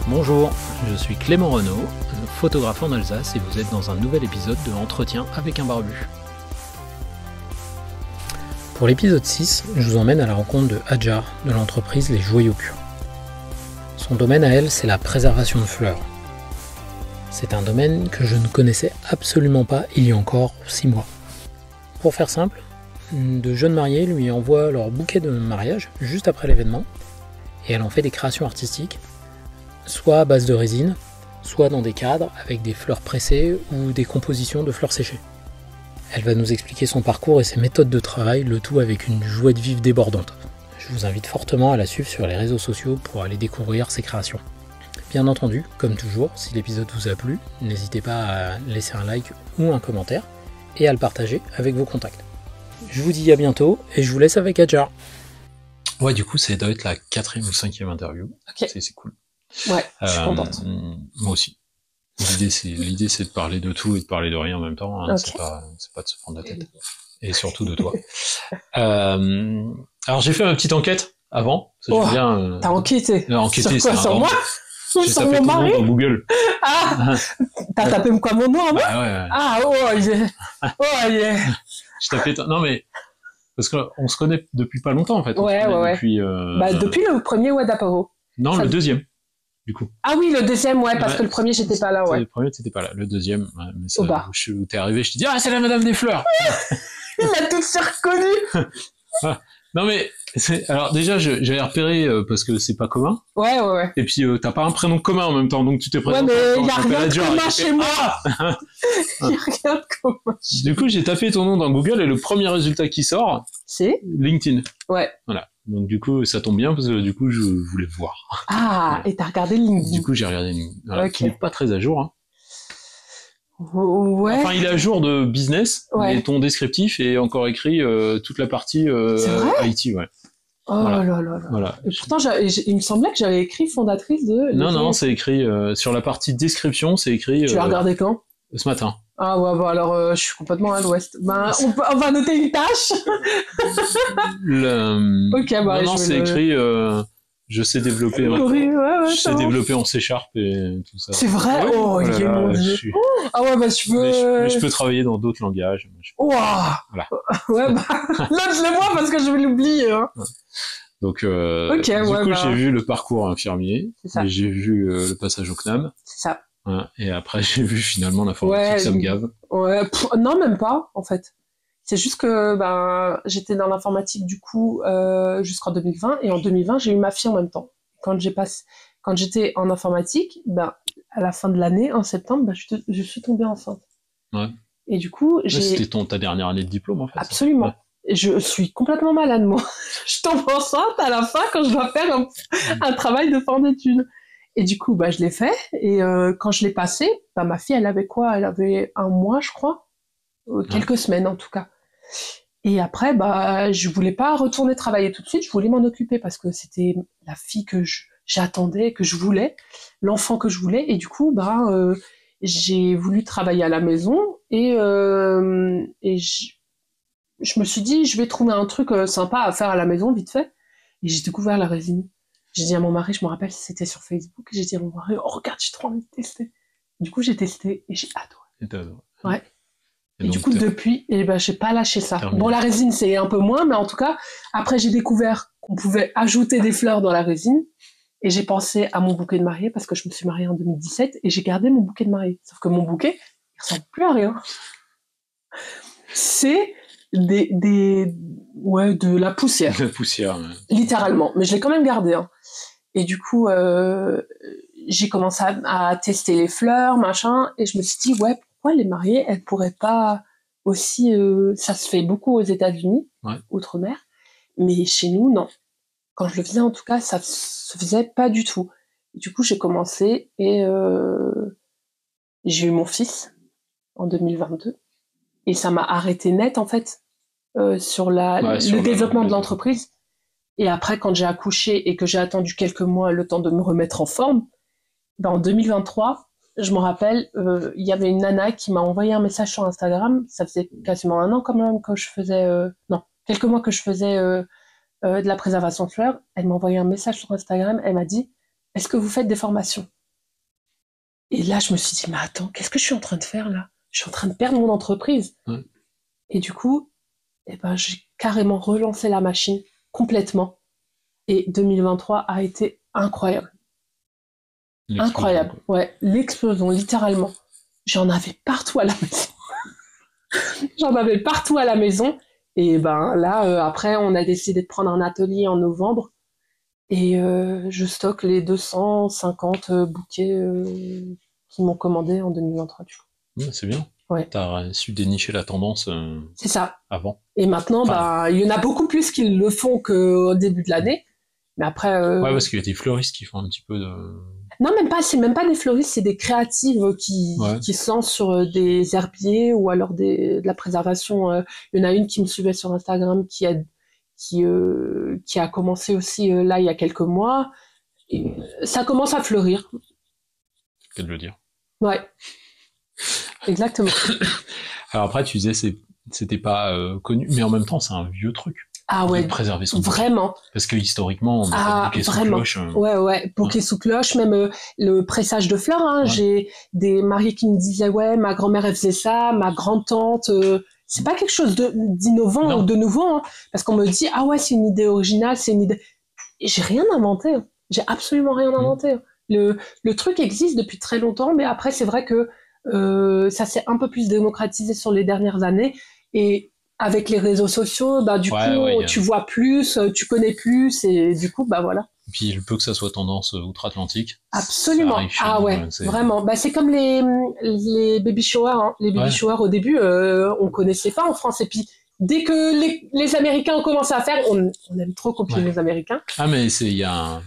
Bonjour, je suis Clément Renaud, photographe en Alsace et vous êtes dans un nouvel épisode de Entretien avec un barbu. Pour l'épisode 6, je vous emmène à la rencontre de Hadjar de l'entreprise Les Joyaux Purs. Son domaine à elle, c'est la préservation de fleurs. C'est un domaine que je ne connaissais absolument pas il y a encore 6 mois. Pour faire simple, de jeunes mariés lui envoient leur bouquet de mariage juste après l'événement et elle en fait des créations artistiques, soit à base de résine, soit dans des cadres avec des fleurs pressées ou des compositions de fleurs séchées. Elle va nous expliquer son parcours et ses méthodes de travail, le tout avec une joie de vivre débordante. Je vous invite fortement à la suivre sur les réseaux sociaux pour aller découvrir ses créations. Bien entendu, comme toujours, si l'épisode vous a plu, n'hésitez pas à laisser un like ou un commentaire et à le partager avec vos contacts. Je vous dis à bientôt et je vous laisse avec Hadjar. Ouais, du coup, ça doit être la 4e ou 5e interview. Okay. C'est cool. Ouais, je suis contente. Moi aussi. L'idée, c'est de parler de tout et de parler de rien en même temps. Hein. Okay. C'est pas de se prendre la tête. Et surtout de toi. Alors, j'ai fait ma petite enquête avant. T'as enquêté? Enquêté, sur quoi? Sur moi? J'ai sur tapé mon ton nom mari? dans Google. Ah, t'as tapé quoi, mon nom à moi? Bah ouais. Ah, oh yeah. J'ai tapé non mais, parce qu'on se connaît depuis pas longtemps en fait. Ouais. Depuis, depuis le premier d'Aparo. Non, le deuxième. Du coup. Ah oui, le deuxième, parce que le premier, j'étais pas là, ouais. Le premier, t'étais pas là. Le deuxième, mais ça, où t'es arrivé, je t'ai dit, c'est la Madame des Fleurs! Il m'a tout de suite reconnu! Non, mais, alors, déjà, j'avais repéré, parce que c'est pas commun. Ouais. Et puis, t'as pas un prénom commun en même temps, donc tu t'es présenté. Ouais, mais y a rien de commun chez moi! Y a rien de commun. Du coup, j'ai tapé ton nom dans Google et le premier résultat qui sort, c'est LinkedIn. Ouais. Voilà. Donc du coup, ça tombe bien parce que du coup, je voulais voir. Ah, et t'as regardé LinkedIn. Du coup, j'ai regardé LinkedIn. Voilà, qui n'est pas très à jour. Hein. Ouais. Enfin, il est à jour de business, mais ton descriptif est encore écrit toute la partie IT, ouais. Oh voilà. là. Voilà. Et pourtant, il me semblait que j'avais écrit fondatrice de... Non, c'est écrit sur la partie description, c'est écrit... Tu l'as regardé quand? Ce matin. Ah ouais, alors je suis complètement à l'ouest. On va noter une tâche. Non, c'est écrit je sais développer je sais développer en C# et tout ça. C'est vrai? Ouais, oh il est mon Dieu. Ah ouais, je peux... Mais je peux travailler dans d'autres langages. Voilà. Ouais, là je le vois parce que je vais l'oublier. Hein. Donc, du coup, j'ai vu le parcours infirmier, et j'ai vu le passage au CNAM. C'est ça. Et après, j'ai vu finalement l'informatique, ça me gave. Non, même pas, en fait. C'est juste que j'étais dans l'informatique, du coup, jusqu'en 2020, et en 2020, j'ai eu ma fille en même temps. Quand j'étais en informatique, à la fin de l'année, en septembre, je suis tombée enceinte. Ouais. Et du coup, c'était ta dernière année de diplôme, en fait. Absolument. Je suis complètement malade, moi. Je tombe enceinte à la fin quand je dois faire un travail de fin d'études. Et du coup, je l'ai fait. Et quand je l'ai passé, ma fille, elle avait quoi? Elle avait 1 mois, je crois. Quelques semaines, en tout cas. Et après, je voulais pas retourner travailler tout de suite. Je voulais m'en occuper parce que c'était la fille que j'attendais, que je voulais, l'enfant que je voulais. Et du coup, j'ai voulu travailler à la maison. Et je me suis dit, je vais trouver un truc sympa à faire à la maison, vite fait. Et j'ai découvert la résine. J'ai dit à mon mari, je me rappelle, c'était sur Facebook, j'ai dit à mon mari, regarde, j'ai trop envie de tester. Du coup, j'ai testé et j'ai adoré. Et t'as adoré. Ouais. Et du coup, depuis, j'ai pas lâché ça. Bon, la résine, c'est un peu moins, mais en tout cas, après, j'ai découvert qu'on pouvait ajouter des fleurs dans la résine. Et j'ai pensé à mon bouquet de mariée, parce que je me suis mariée en 2017, et j'ai gardé mon bouquet de mariée. Sauf que mon bouquet, il ressemble plus à rien. C'est de la poussière. La poussière, ouais. Littéralement. Mais je l'ai quand même gardé, hein. Et du coup, j'ai commencé à tester les fleurs, machin, et je me suis dit, pourquoi les mariées, elles pourraient pas aussi... ça se fait beaucoup aux États-Unis, outre-mer, mais chez nous, non. Quand je le faisais, en tout cas, ça se faisait pas du tout. Et du coup, j'ai commencé, et j'ai eu mon fils en 2022, et ça m'a arrêté net, en fait, sur le développement de l'entreprise. Et après, quand j'ai accouché et que j'ai attendu quelques mois le temps de me remettre en forme, en 2023, je me rappelle, il y avait une nana qui m'a envoyé un message sur Instagram. Ça faisait quasiment 1 an quand même que je faisais... quelques mois que je faisais de la préservation de fleurs. Elle m'a envoyé un message sur Instagram. Elle m'a dit, est-ce que vous faites des formations? Et là, je me suis dit, mais attends, qu'est-ce que je suis en train de faire là? Je suis en train de perdre mon entreprise. Ouais. Et du coup, eh ben, j'ai carrément relancé la machine complètement. Et 2023 a été incroyable. L'explosion, Incroyable. quoi. Ouais, l'explosion, littéralement. J'en avais partout à la maison. J'en avais partout à la maison. Et ben là, après, on a décidé de prendre un atelier en novembre. Et je stocke les 250 bouquets qui m'ont commandé en 2023. Du coup. Ouais, c'est bien. Ouais, T'as su dénicher la tendance c'est ça. avant. Et maintenant, Enfin, bah, il y en a beaucoup plus qui le font qu'au début de l'année. Mais après, ouais, parce qu'il y a des fleuristes qui font un petit peu de... non, même pas, c'est même pas des fleuristes, c'est des créatives Ouais. qui se lancent sur des herbiers ou alors de la préservation. Il y en a une qui me suivait sur Instagram qui a commencé aussi là il y a quelques mois. Et ça commence à fleurir. C'est le cas de le dire. Ouais, exactement. Alors après, tu disais c'était pas connu, mais en même temps, c'est un vieux truc Ah de ouais, préserver son bouquet. vraiment. Parce que historiquement, on n'a pas de Ah, bouquet sous vraiment. cloche. Ouais, ouais. Bouquet sous cloche, même le pressage de fleurs. Hein. Ouais. J'ai des mariés qui me disaient, ouais, ma grand-mère, elle faisait ça, ma grand-tante. C'est pas quelque chose d'innovant Non. ou de nouveau. Hein, parce qu'on me dit, ah ouais, c'est une idée originale, c'est une idée. Et j'ai rien inventé. Hein. J'ai absolument rien inventé. Hein. Le truc existe depuis très longtemps, mais après, c'est vrai que ça s'est un peu plus démocratisé sur les dernières années. Et avec les réseaux sociaux, bah, du Ouais, coup, ouais, tu vois plus, tu connais plus, et du coup, bah voilà. Et puis il peut que ça soit tendance outre-Atlantique. Ça Absolument. arrive chez Ah nous, ouais, vraiment. Bah, c'est comme les baby showers. Hein. Les baby Ouais. showers, au début, on connaissait pas en France. Et puis, dès que les Américains ont commencé à faire, on aime trop copier Ouais. les Américains. Ah mais il y a un...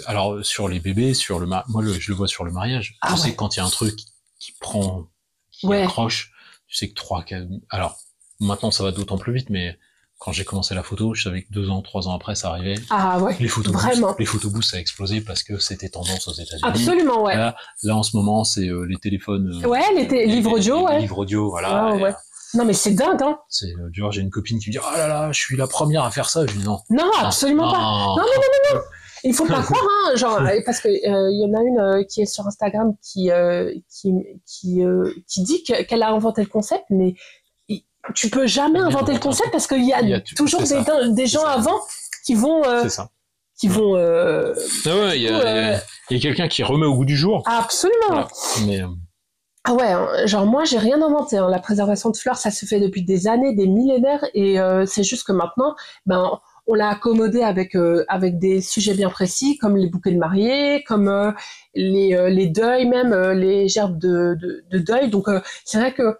Alors sur les bébés, sur le moi je le vois sur le mariage. Ah Tu sais ouais. quand il y a un truc qui prend, qui Ouais. accroche, tu sais que 3, 4... Alors maintenant ça va d'autant plus vite, mais quand j'ai commencé la photo, je savais que 2 ans, 3 ans après ça arrivait. Ah ouais. Les photobooths, Vraiment. les photobooths ça a explosé parce que c'était tendance aux États-Unis. Absolument, ouais. Là en ce moment c'est les téléphones. Ouais, les livres audio, ouais. Les livres audio, voilà. Ouais, ouais. Non mais c'est dingue, hein. C'est du genre j'ai une copine qui me dit oh là là, je suis la première à faire ça. Je dis non. Non, absolument pas. Non, non, non, non. Il faut pas croire, hein, genre, parce que y en a une qui est sur Instagram qui dit qu'elle a inventé le concept, mais tu peux jamais inventer le concept parce qu'il y a toujours des gens avant qui vont c'est ça. qui vont ah ouais, il y a quelqu'un qui remet au goût du jour. Absolument. Voilà. Mais ah ouais, hein, genre moi j'ai rien inventé. Hein. La préservation de fleurs, ça se fait depuis des années, des millénaires, et c'est juste que maintenant, ben on l'a accommodé avec des sujets bien précis, comme les bouquets de mariée, comme les deuils même, les gerbes de deuil. Donc c'est vrai que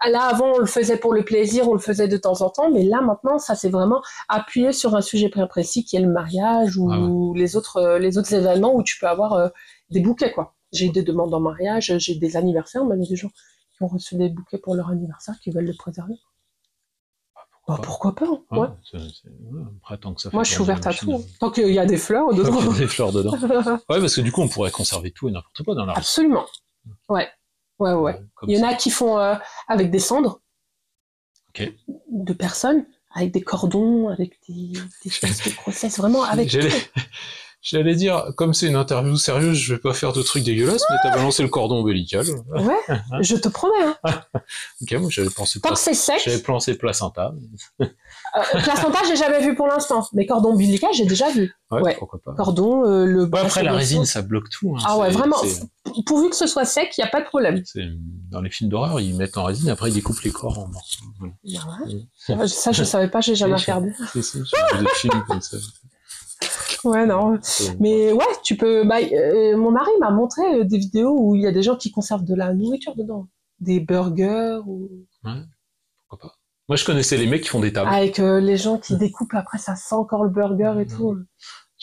là avant on le faisait pour le plaisir, on le faisait de temps en temps, mais là maintenant ça s'est vraiment appuyé sur un sujet bien précis qui est le mariage ou les autres événements où tu peux avoir des bouquets quoi. J'ai des demandes en mariage, j'ai des anniversaires, même des gens qui ont reçu des bouquets pour leur anniversaire qui veulent le préserver. Pourquoi pas, hein. Ouais. Après, tant que ça fait moi, je suis ouverte à machine, tout. Hein. Tant qu'il y a des fleurs dedans. Tant qu'il y a des fleurs dedans. Ouais, parce que du coup, on pourrait conserver tout et n'importe quoi dans la Absolument. Ouais. Ouais. Il y en a qui font avec des cendres de personnes, avec des cordons, avec des espèces de process, vraiment avec tout. J'allais dire, comme c'est une interview sérieuse, je vais pas faire de trucs dégueulasses, mais t'as balancé le cordon ombilical. Ouais, je te promets. Hein. Ok, moi j'avais pensé... Tant que c'est sec... J'avais pensé placenta. placenta, j'ai jamais vu pour l'instant, mais cordon ombilical, j'ai déjà vu. Ouais, pourquoi pas. Cordon, le... Ouais, après, la résine, ça bloque tout. Hein. Ah ouais, vraiment. Pourvu que ce soit sec, il n'y a pas de problème. Dans les films d'horreur, ils mettent en résine, après ils découpent les corps en morceaux. Ouais. Ça, je savais pas, j'ai jamais regardé. Si, j'ai vu des films comme ça. Ouais, non. Mais ouais, tu peux... mon mari m'a montré des vidéos où il y a des gens qui conservent de la nourriture dedans. Des burgers ou... Ouais, pourquoi pas. Moi, je connaissais les mecs qui font des tables. Avec les gens qui découpent, après ça sent encore le burger et tout.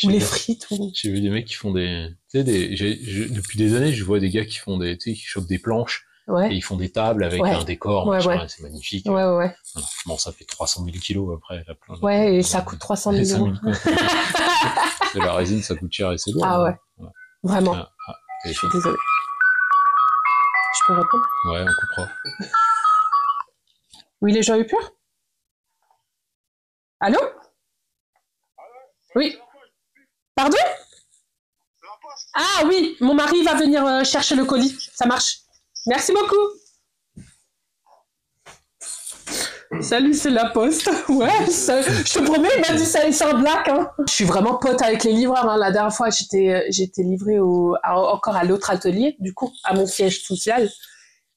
Ou les frites. J'ai vu des mecs qui font des... Tu sais, depuis des années, je vois des gars qui font des... Tu sais, qui chopent des planches. Ouais. Et ils font des tables avec un décor, c'est magnifique. Ouais. Bon, ça fait 300 000 kilos après. Ouais, et ça coûte 300 000 euros. La résine, ça coûte cher et c'est lourd. Ah ouais. Voilà. Vraiment. Je suis désolée. Je peux répondre? Ouais, on coupera. Oui, les joyeux purs? Allô? Oui. Pardon? Ah oui, mon mari va venir chercher le colis. Ça marche. Merci beaucoup. Salut, c'est la poste. Ouais, je te promets, il m'a dit ça, c'est un black. Hein. Je suis vraiment pote avec les livreurs. Hein. La dernière fois, j'étais livrée encore à l'autre atelier, du coup, à mon siège social.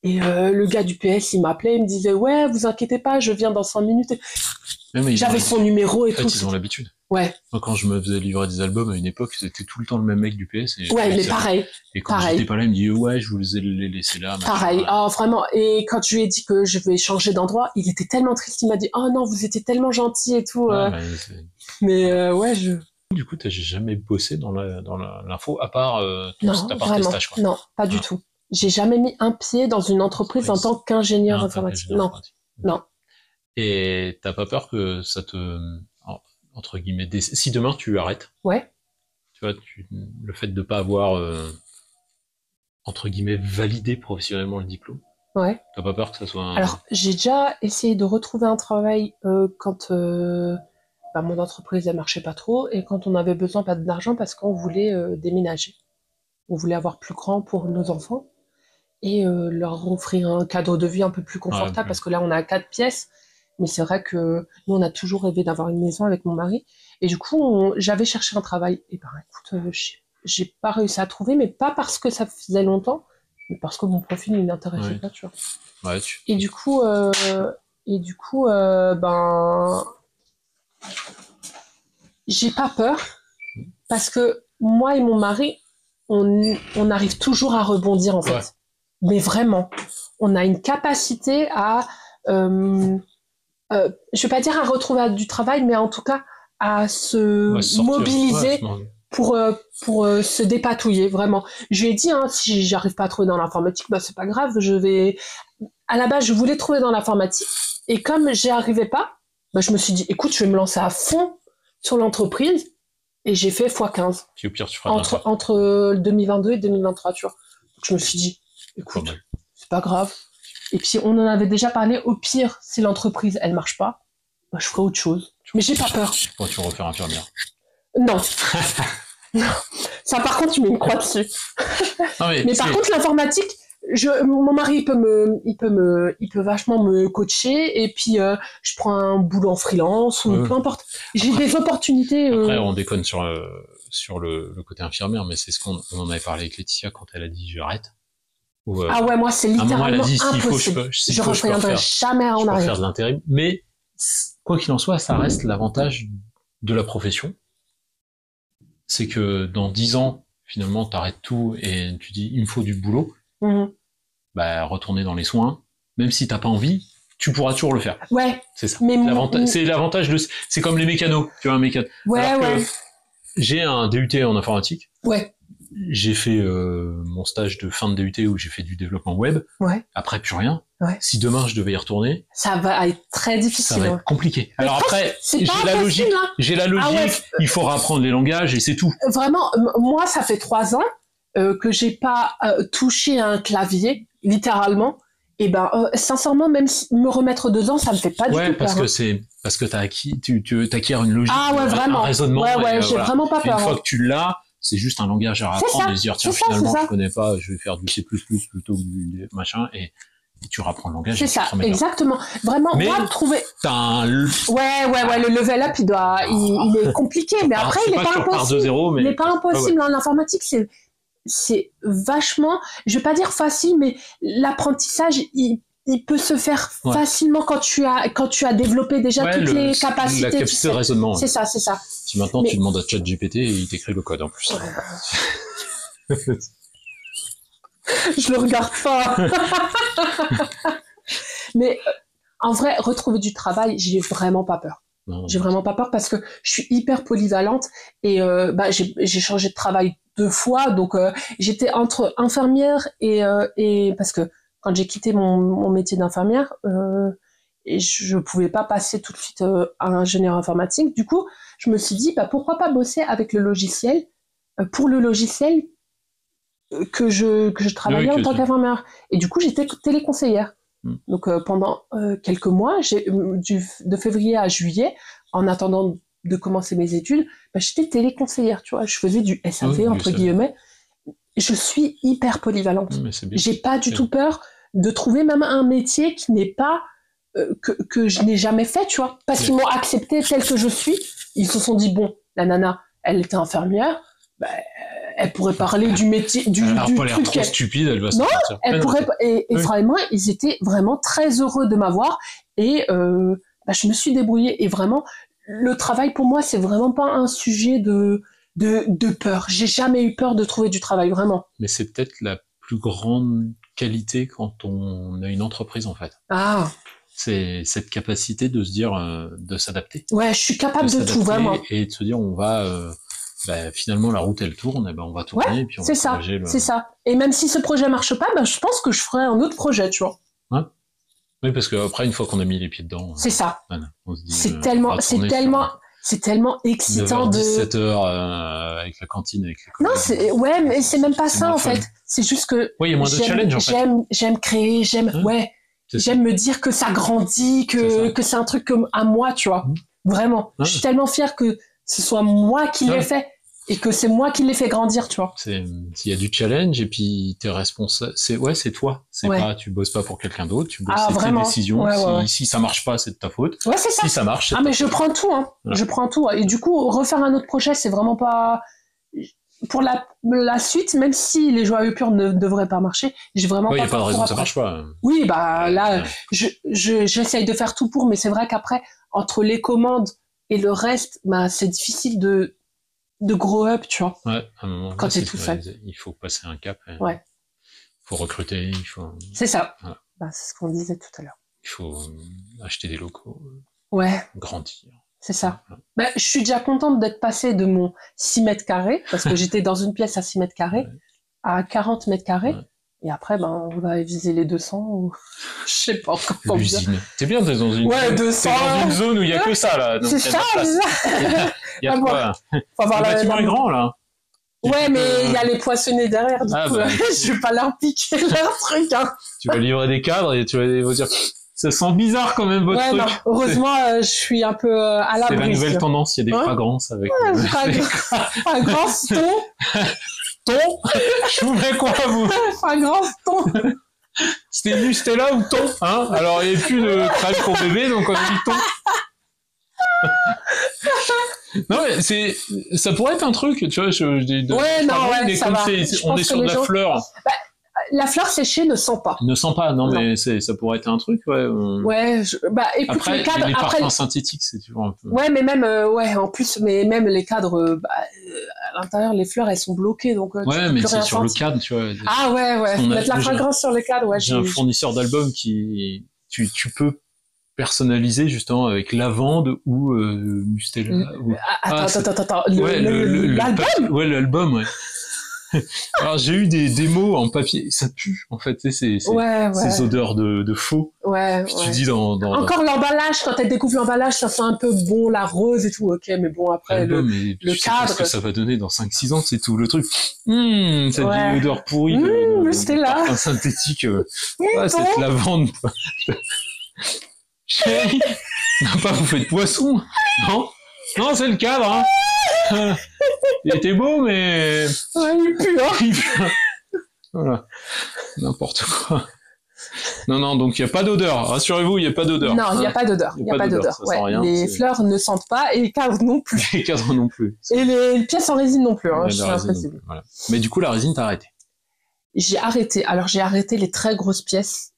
Et le gars du PS, il m'appelait, il me disait « Ouais, vous inquiétez pas, je viens dans 5 minutes. » J'avais son numéro et tout. En fait, ils ont l'habitude. Ouais. Moi, quand je me faisais livrer des albums à une époque, c'était tout le temps le même mec du PS. Ouais, mais pareil. Et quand j'étais pas là, il me dit ouais, je vous les laisser là. Pareil. Oh, vraiment. Et quand je lui ai dit que je vais changer d'endroit, il était tellement triste. Il m'a dit oh non, vous étiez tellement gentil et tout. Ouais, mais ouais, Du coup, t'as jamais bossé dans l'info à part ta part vraiment, des stages, quoi. Non, pas du tout. J'ai jamais mis un pied dans une entreprise en tant qu'ingénieur informatique. Non. Et t'as pas peur que ça te entre guillemets si demain tu arrêtes? Ouais. Tu vois, le fait de pas avoir entre guillemets validé professionnellement le diplôme. Ouais. T'as pas peur que ça soit Alors, j'ai déjà essayé de retrouver un travail quand mon entreprise elle marchait pas trop et quand on avait besoin pas d'argent parce qu'on voulait déménager. On voulait avoir plus grand pour nos enfants et leur offrir un cadre de vie un peu plus confortable parce que là on a 4 pièces. Mais c'est vrai que nous, on a toujours rêvé d'avoir une maison avec mon mari. Et du coup, j'avais cherché un travail. Et ben, écoute, j'ai pas réussi à trouver, mais pas parce que ça faisait longtemps, mais parce que mon profil ne m'intéressait pas, tu vois. Ouais, Et du coup, j'ai pas peur parce que moi et mon mari, on arrive toujours à rebondir, en fait. Ouais. Mais vraiment, on a une capacité à... je vais pas dire à retrouver du travail, mais en tout cas à se mobiliser pour se dépatouiller, vraiment. Je lui ai dit, hein, si j'arrive pas à trouver dans l'informatique, bah c'est pas grave, à la base, je voulais trouver dans l'informatique, et comme j'y arrivais pas, bah je me suis dit, écoute, je vais me lancer à fond sur l'entreprise, et j'ai fait x15. Puis au pire, tu feras entre 2022 et 2023, tu vois. Donc je me suis dit, écoute, c'est pas grave. Et puis, on en avait déjà parlé, au pire, si l'entreprise, elle marche pas, bah, je ferai autre chose. Mais j'ai pas peur. Pourquoi tu vas refaire infirmière? Non. Non. Ça, par contre, tu mets une croix dessus. Non, mais par contre, l'informatique, mon mari, il peut vachement me coacher, et puis, je prends un boulot en freelance, ou peu importe. J'ai des opportunités. Après, on déconne sur le côté infirmière, mais c'est ce qu'on en avait parlé avec Laetitia quand elle a dit j'arrête. Ah ouais, moi c'est littéralement elle a dit, impossible. Je reviendrai jamais en arrière. Faire de l'intérim, mais quoi qu'il en soit, ça reste l'avantage de la profession. C'est que dans 10 ans, finalement, t'arrêtes tout et tu dis il me faut du boulot. Bah retourner dans les soins, même si t'as pas envie, tu pourras toujours le faire. Ouais. C'est ça. C'est l'avantage c'est comme les mécanos. Tu vois un mécano. Ouais. J'ai un DUT en informatique. Ouais. J'ai fait mon stage de fin de DUT où j'ai fait du développement web. Ouais. Après, plus rien. Ouais. Si demain je devais y retourner, ça va être très difficile. Ça va être compliqué. Mais alors après, j'ai la logique. Il faut apprendre les langages et c'est tout. Vraiment, moi, ça fait 3 ans que j'ai pas touché un clavier, littéralement. Et ben, sincèrement, même me remettre dedans, ça me fait pas du tout peur. Parce que t'as acquis, t'acquiers une logique, vraiment. Un raisonnement. Ouais, j'ai vraiment pas peur. Une fois que tu l'as, c'est juste un langage à apprendre et se dire tiens finalement je connais pas, je vais faire du C++ plutôt que du machin et tu rapprends le langage. C'est ça, exactement. Vraiment, mais moi trouver. Ouais, le level up il est compliqué, mais après il est pas impossible. Il est pas impossible en informatique, c'est vachement, je vais pas dire facile, mais l'apprentissage il peut se faire facilement quand tu as développé déjà toutes les capacités. La capacité de raisonnement. C'est ça. Si maintenant tu demandes à ChatGPT et il t'écrit le code en plus. Je le regarde pas. Mais en vrai, retrouver du travail, j'ai vraiment pas peur. J'ai vraiment pas peur parce que je suis hyper polyvalente et j'ai changé de travail 2 fois, donc j'étais entre infirmière et parce que quand j'ai quitté mon métier d'infirmière, et je pouvais pas passer tout de suite à ingénieur informatique. Du coup, je me suis dit, pourquoi pas bosser avec le logiciel, pour le logiciel que je travaillais en tant qu'infirmière. Et du coup, j'étais téléconseillère. Donc, pendant quelques mois, de février à juillet, en attendant de commencer mes études, j'étais téléconseillère, tu vois. Je faisais du SAV, entre guillemets. je suis hyper polyvalente. Mais c'est bien. J'ai pas du tout peur de trouver même un métier qui n'est pas que je n'ai jamais fait, tu vois, parce qu'ils m'ont accepté tel que je suis. Ils se sont dit bon, la nana, elle était infirmière, bah, elle pourrait parler du métier, du pas truc. Trop stupide, elle va se sortir. Elle pourrait. Et vraiment, ils étaient vraiment très heureux de m'avoir et je me suis débrouillée et vraiment, le travail pour moi, c'est vraiment pas un sujet de peur. J'ai jamais eu peur de trouver du travail, vraiment. Mais c'est peut-être la plus grande qualité quand on a une entreprise, en fait. Ah. C'est cette capacité de se dire, de s'adapter. Ouais, je suis capable de tout, vraiment. Et de se dire, on va, finalement, la route, elle tourne, et ben, on va tourner, et puis on va corriger c'est ça. Et même si ce projet marche pas, je pense que je ferai un autre projet, tu vois. Ouais. Oui, parce qu'après, une fois qu'on a mis les pieds dedans. C'est ça. Voilà, on se dit, c'est tellement excitant 17 heures, avec la cantine, avec les collègues. Non, mais c'est même pas ça, en fait. C'est juste que. Oui, il y a moins de challenge, en fait. J'aime créer, j'aime me dire que ça grandit, que c'est un truc comme à moi, tu vois. Vraiment. Je suis tellement fière que ce soit moi qui l'ai fait et que c'est moi qui l'ai fait grandir, tu vois. Il y a du challenge et puis t'es responsable. C'est toi. C'est pas, tu bosses pas pour quelqu'un d'autre, tu bosses tes décisions. Si ça marche pas, c'est de ta faute. Ouais, c'est ça. Si ça marche, c'est mais je prends tout, hein. Voilà. Je prends tout. Et du coup, refaire un autre projet, c'est vraiment pas, pour la suite, même si les joyeux purs ne devraient pas marcher, j'ai vraiment pas. Il y a pas de raison que ça marche pas. Oui, là, j'essaye de faire tout pour, mais c'est vrai qu'après, entre les commandes et le reste, c'est difficile de grow up, tu vois. Ouais, à un moment, quand t'es tout seul. Il faut passer un cap. Ouais. Il faut recruter, il faut. C'est ça. Voilà. C'est ce qu'on disait tout à l'heure. Il faut acheter des locaux. Ouais. Grandir. C'est ça. Ouais. Je suis déjà contente d'être passée de mon 6 mètres carrés, parce que j'étais dans une pièce à 6 mètres carrés, à 40 mètres carrés. Ouais. Et après, on va viser les 200 ou je sais pas encore. L'usine. T'es bien, t'es dans une, 200. T'es dans une zone où il y a que ça, là. C'est ça, il y a quoi? Le bâtiment est grand, là. Ouais, mais il y a les poissonnés derrière, du coup. Je vais pas leur piquer leur truc, hein. Tu vas livrer des cadres et tu vas dire, ça sent bizarre quand même, votre truc. Non, heureusement, je suis un peu à l'abri. C'est la nouvelle tendance, il y a des fragrances avec. Fragrance thon. Thon? Je voudrais quoi, vous? Fragrance thon. C'était Nutella ou thon, hein? Alors, il n'y avait plus de crème pour bébé, donc on a dit thon. Non, mais ça pourrait être un truc, tu vois, ça va. On est sur de la fleur. La fleur séchée ne sent pas. Ne sent pas, non. Mais ça pourrait être un truc, ouais. Ouais, écoute, après, les cadres, les parfums synthétiques, c'est toujours un peu. Ouais, mais même, en plus, mais même les cadres, à l'intérieur, les fleurs, elles sont bloquées, donc. Ouais, mais c'est sur le cadre, tu vois. Ah ouais. Mettre la fragrance sur le cadre, ouais. J'ai un fournisseur d'albums qui, tu peux personnaliser justement avec lavande ou mustela. Attends. L'album. Ouais, l'album, ouais. Alors j'ai eu des démos en papier, ça pue en fait, ces odeurs de faux. Ouais. Puis tu dis dans encore l'emballage, quand elle découvre l'emballage, ça sent un peu bon, la rose et tout, ok, mais bon après le cadre. Ce que ça va donner dans 5-6 ans, c'est tout le truc. Cette vieille odeur pourrie c'était là. Parfum synthétique. Cette lavande. Chérie, pas vous faites poisson, non, c'est le cadre, hein. Il était beau, mais... Ouais, il pue, hein. Voilà. N'importe quoi. Non, donc il n'y a pas d'odeur. Rassurez-vous, il n'y a pas d'odeur. Non, il n'y a pas d'odeur. Il n'y a pas d'odeur. Ouais. Les fleurs ne sentent pas et les cadres non plus. Les cadres non plus. Et les pièces en résine non plus, hein, je suis impressionnée. Voilà. Mais du coup, la résine, t'as arrêté. J'ai arrêté les très grosses pièces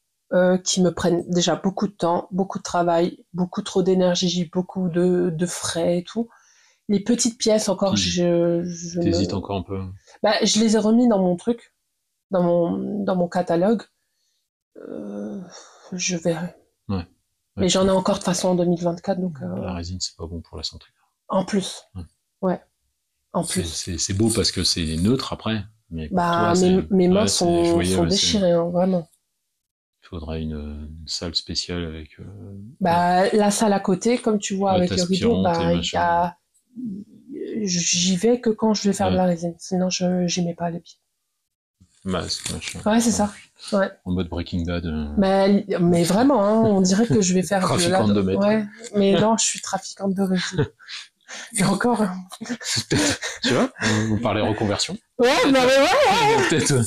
qui me prennent déjà beaucoup de temps, beaucoup de travail, beaucoup trop d'énergie, beaucoup de frais et tout. Les petites pièces encore, T'hésites encore un peu. Je les ai remis dans mon truc, dans mon catalogue. Je verrai. Ouais. Mais j'en ai encore de toute façon en 2024, donc. La résine, c'est pas bon pour la santé. En plus. Ouais. En plus. C'est beau parce que c'est neutre après. Mais mes mains sont déchirées, hein, vraiment. Il faudrait une salle spéciale avec. La salle à côté, comme tu vois, avec le rideau, j'y vais que quand je vais faire de la résine. Sinon, j'y mets pas les pieds. Masque, machin. Ouais, c'est ça. Ouais. En mode Breaking Bad. Mais vraiment, hein, on dirait que je vais faire trafiquante de mètres. Ouais. Mais non, je suis trafiquante de résine. Et encore. Tu vois, vous parlez reconversion. Ouais, non mais ouais. Peut-être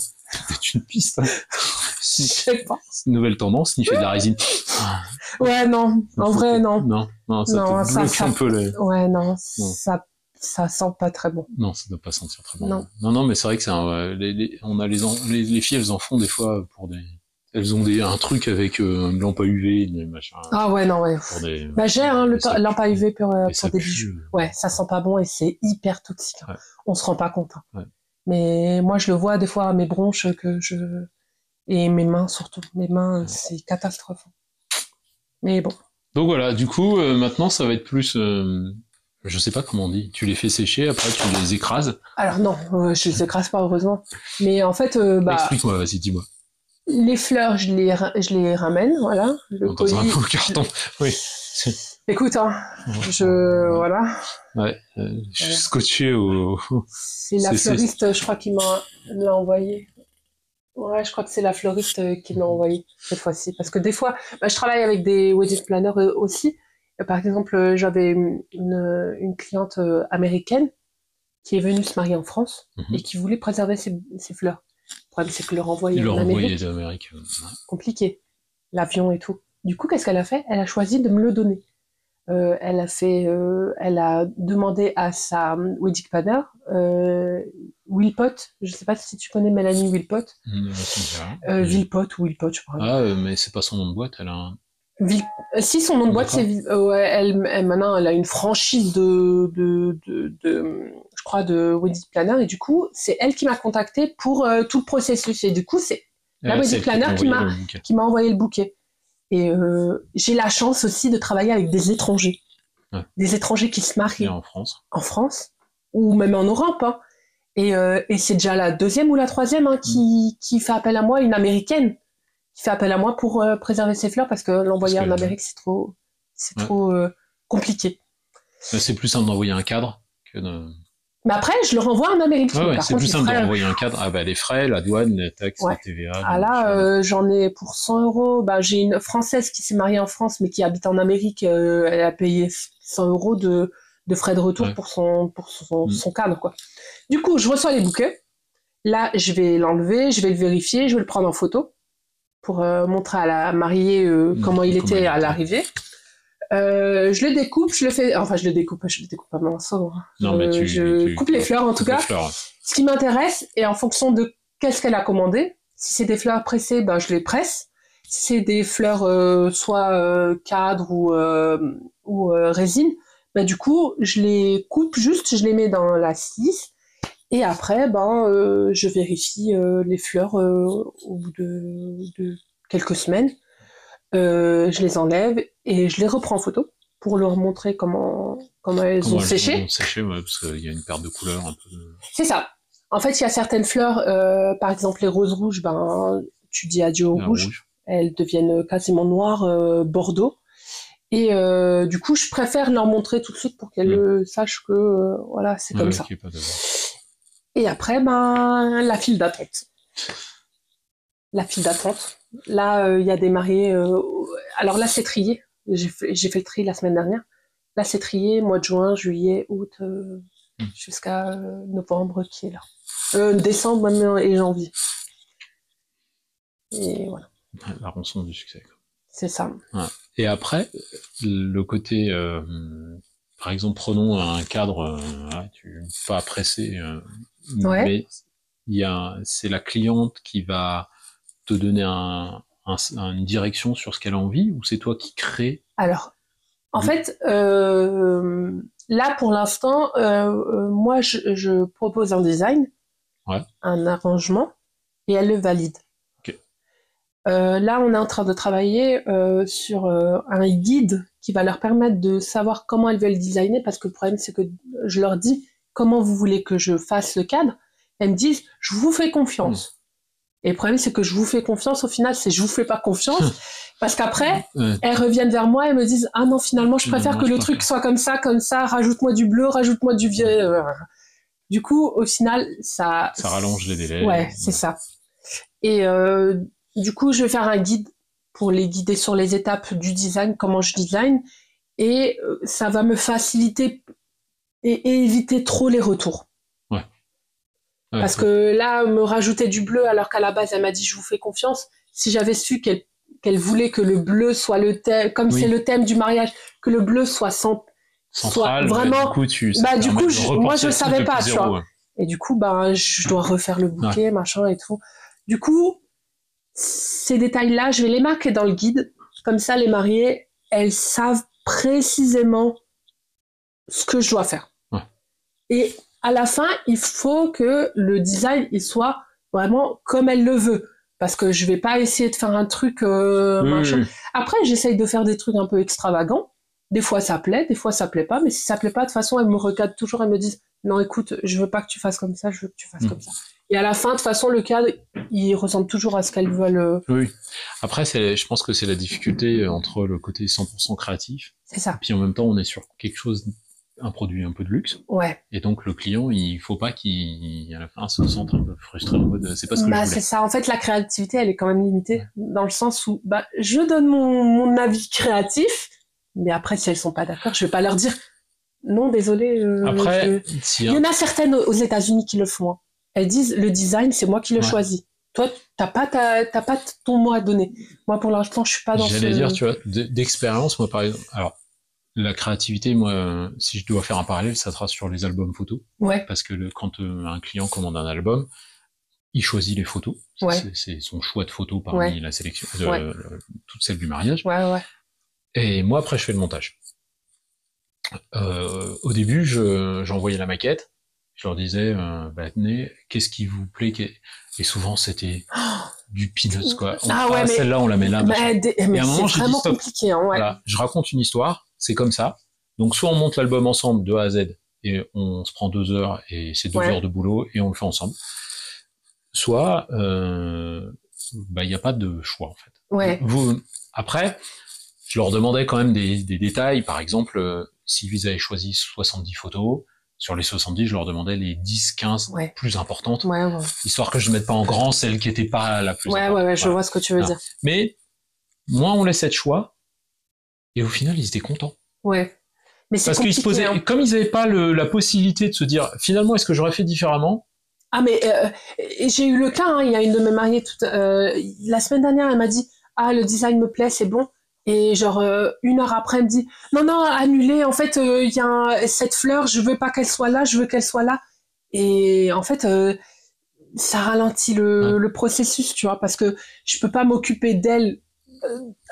une piste. Hein. Je sais pas. Une nouvelle tendance, sniffer de la résine. Ouais, non. En vrai, non. Non, ça te bloque un peu les... Ouais, non. Ça sent pas très bon. Non, ça doit pas sentir très bon. Non, mais c'est vrai que c'est on a les filles, elles en font des fois pour des... Elles ont un truc avec une lampe à UV, des machins. Ah ouais, non, ouais. Bah j'ai le lampe à UV pour des bijoux. Ouais, ça sent pas bon et c'est hyper toxique. Ouais. On se rend pas compte. Hein. Ouais. Mais moi, je le vois des fois à mes bronches et mes mains surtout. Mes mains, c'est catastrophe. Mais bon. Donc voilà, du coup, maintenant, ça va être plus... je sais pas comment on dit. Tu les fais sécher, après tu les écrases. Alors non, je les écrase pas, heureusement. Mais en fait... Explique-moi, vas-y, dis-moi. Les fleurs, je les ramène, voilà. Dans un beau carton, oui. Écoute, hein, voilà. Ouais, je suis scotché au... C'est la fleuriste, je crois, qui l'a envoyé. Ouais, je crois que c'est la fleuriste qui me l'a envoyé cette fois-ci. Parce que des fois, je travaille avec des wedding planners aussi. Par exemple, j'avais une cliente américaine qui est venue se marier en France et qui voulait préserver ses fleurs. Le problème, c'est que le renvoyer en Amérique, compliqué. L'avion et tout. Du coup, qu'est-ce qu'elle a fait? Elle a choisi de me le donner. Elle a demandé à sa wedding planner, Wilpot. Je sais pas si tu connais Mélanie Wilpot. Wilpot ou Wilpot, je crois. Ah, mais c'est pas son nom de boîte, elle a un... Si, son nom de boîte, c'est maintenant elle a une franchise je crois, de wedding planner, et du coup c'est elle qui m'a contacté pour tout le processus, et du coup c'est la wedding planner qui m'a envoyé le bouquet. Et j'ai la chance aussi de travailler avec des étrangers, des étrangers qui se marient en France ou même en Europe, hein. Et c'est déjà la deuxième ou la troisième qui fait appel à moi, une américaine qui fait appel à moi pour préserver ses fleurs, parce que l'envoyer en Amérique, c'est trop compliqué. C'est plus simple d'envoyer un cadre que de... Mais après, je le renvoie en Amérique. C'est plus simple d'envoyer un cadre. Ah bah les frais, la douane, les taxes, la TVA. Ah là, j'en ai pour 100 euros. Bah, j'ai une Française qui s'est mariée en France, mais qui habite en Amérique. Elle a payé 100 euros de frais de retour pour son cadre, quoi. Du coup, je reçois les bouquets. Là, je vais l'enlever, je vais le vérifier, je vais le prendre en photo pour montrer à la mariée comment il était à l'arrivée. Je le découpe, je le découpe pas minceau. Non, mais je coupe les fleurs en tout cas. Ce qui m'intéresse, et en fonction de qu'est-ce qu'elle a commandé. Si c'est des fleurs pressées, ben je les presse. Si c'est des fleurs soit cadre ou résine, ben du coup je les coupe juste, je les mets dans la scie. Et après, je vérifie les fleurs au bout de quelques semaines. Je les enlève et je les reprends en photo pour leur montrer comment elles ont séché. Parce qu'il y a une perte de couleur un peu. C'est ça. En fait, il y a certaines fleurs, par exemple les roses rouges, tu dis adieu aux rouges. Elles deviennent quasiment noires, bordeaux. Et du coup, je préfère leur montrer tout de suite pour qu'elles sachent que voilà, c'est comme ça. Et après, la file d'attente. La file d'attente. Là, il y a des mariés. Alors là, c'est trié. J'ai fait le tri la semaine dernière. Là, c'est trié, mois de juin, juillet, août, jusqu'à novembre qui est là. Décembre même et janvier. Et voilà. La rançon du succès. C'est ça. Ouais. Et après, le côté, par exemple, prenons un cadre, pas pressé, mais c'est la cliente qui va te donner une direction sur ce qu'elle a envie, ou c'est toi qui crée? Alors, en fait, là pour l'instant, moi je propose un design, un arrangement, et elle le valide. Là, on est en train de travailler sur un guide qui va leur permettre de savoir comment elles veulent designer, parce que le problème, c'est que je leur dis comment vous voulez que je fasse le cadre. Elles me disent, je vous fais confiance. Et le problème, c'est que je vous fais confiance, au final, c'est je vous fais pas confiance, parce qu'après, elles reviennent vers moi et me disent, ah non, finalement, je préfère que le truc soit comme ça, rajoute-moi du bleu, rajoute-moi du violet. Du coup, au final, ça rallonge les délais. Ouais, c'est ça. Et du coup, je vais faire un guide pour les guider sur les étapes du design, comment je design, et ça va me faciliter et éviter trop les retours. Ouais. Parce que là, me rajouter du bleu alors qu'à la base, elle m'a dit je vous fais confiance. Si j'avais su qu'elle voulait que le bleu soit le thème, comme c'est le thème du mariage, que le bleu soit central, vraiment. Du coup, moi je savais pas, tu vois. Et du coup, je dois refaire le bouquet, machin et tout. Du coup, ces détails-là, je vais les marquer dans le guide. Comme ça, les mariées, elles savent précisément ce que je dois faire. Ouais. Et à la fin, il faut que le design, il soit vraiment comme elle le veut. Parce que je vais pas essayer de faire un truc machin. Après, j'essaye de faire des trucs un peu extravagants. Des fois, ça plaît, des fois, ça plaît pas. Mais si ça plaît pas, de toute façon, elles me recadrent toujours. Elles me disent, non, écoute, je veux pas que tu fasses comme ça, je veux que tu fasses comme ça. Et à la fin, de toute façon, le cadre, il ressemble toujours à ce qu'elles veulent. Oui. Après, je pense que c'est la difficulté entre le côté 100% créatif. C'est ça. Et puis en même temps, on est sur quelque chose, un produit un peu de luxe. Ouais. Et donc, le client, il faut pas qu'il, à la fin, se sente un peu frustré en mode, c'est pas ce que je voulais. C'est ça. En fait, la créativité, elle est quand même limitée dans le sens où, je donne mon avis créatif, mais après, si elles sont pas d'accord, je vais pas leur dire, non, désolé. Après, il y en a certaines aux États-Unis qui le font. Hein. Elles disent, le design, c'est moi qui le choisis. Toi, t'as pas ton mot à donner. Moi, pour l'instant, je suis pas dans J'allais dire, tu vois, d'expérience, moi, par exemple, alors, la créativité, moi, si je dois faire un parallèle, ça sera sur les albums photos. Ouais. Parce que quand un client commande un album, il choisit les photos. Ouais. C'est son choix de photos parmi la sélection, toutes celles du mariage. Ouais. Et moi, après, je fais le montage. Au début, j'envoyais la maquette. Je leur disais, tenez, qu'est-ce qui vous plaît? Et souvent, c'était du peanuts, quoi. Mais celle-là, on la met là. Mais et à un moment, c'est vraiment compliqué, hein, Voilà, je raconte une histoire, c'est comme ça. Donc, soit on monte l'album ensemble de A à Z, et on se prend 2 heures, et c'est 2 heures de boulot, et on le fait ensemble. Soit, y a pas de choix, en fait. Ouais. Après, je leur demandais quand même des détails. Par exemple, s'ils avaient choisi 70 photos, sur les 70, je leur demandais les 10, 15 plus importantes, histoire que je ne mette pas en grand celle qui n'était pas la plus importante. Ouais, je vois ce que tu veux dire. Mais moins on laissait de choix, et au final, ils étaient contents. Ouais. Mais c'est parce qu'ils se posaient, comme ils n'avaient pas la possibilité de se dire, finalement, est-ce que j'aurais fait différemment? Ah, mais j'ai eu le cas, hein, il y a une de mes mariées, la semaine dernière, elle m'a dit, le design me plaît, c'est bon. Et genre, 1 heure après, elle me dit, non, annulé, en fait, il y a cette fleur, je veux pas qu'elle soit là, je veux qu'elle soit là. Et en fait, ça ralentit le processus, tu vois, parce que je peux pas m'occuper d'elle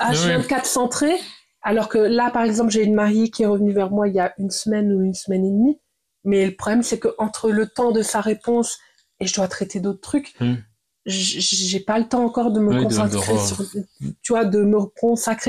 H24 centrée, alors que là, par exemple, j'ai une mariée qui est revenue vers moi il y a 1 semaine ou 1 semaine et demie, mais le problème, c'est que entre le temps de sa réponse et je dois traiter d'autres trucs, j'ai pas le temps encore de me concentrer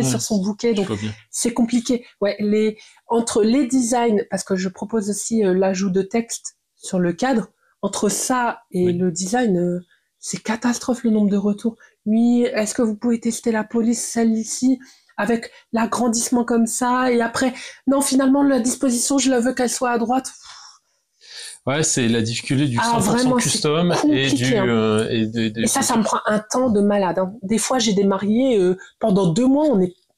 sur son bouquet, donc c'est compliqué. Ouais, entre les designs, parce que je propose aussi l'ajout de texte sur le cadre, entre ça et le design, c'est catastrophe le nombre de retours. Oui, est-ce que vous pouvez tester la police, celle-ci, avec l'agrandissement comme ça, et après, non, finalement, la disposition, je la veux qu'elle soit à droite. Ouais, c'est la difficulté du 100% vraiment, custom et du et ça me prend un temps de malade. Hein. Des fois, j'ai des mariés pendant 2 mois,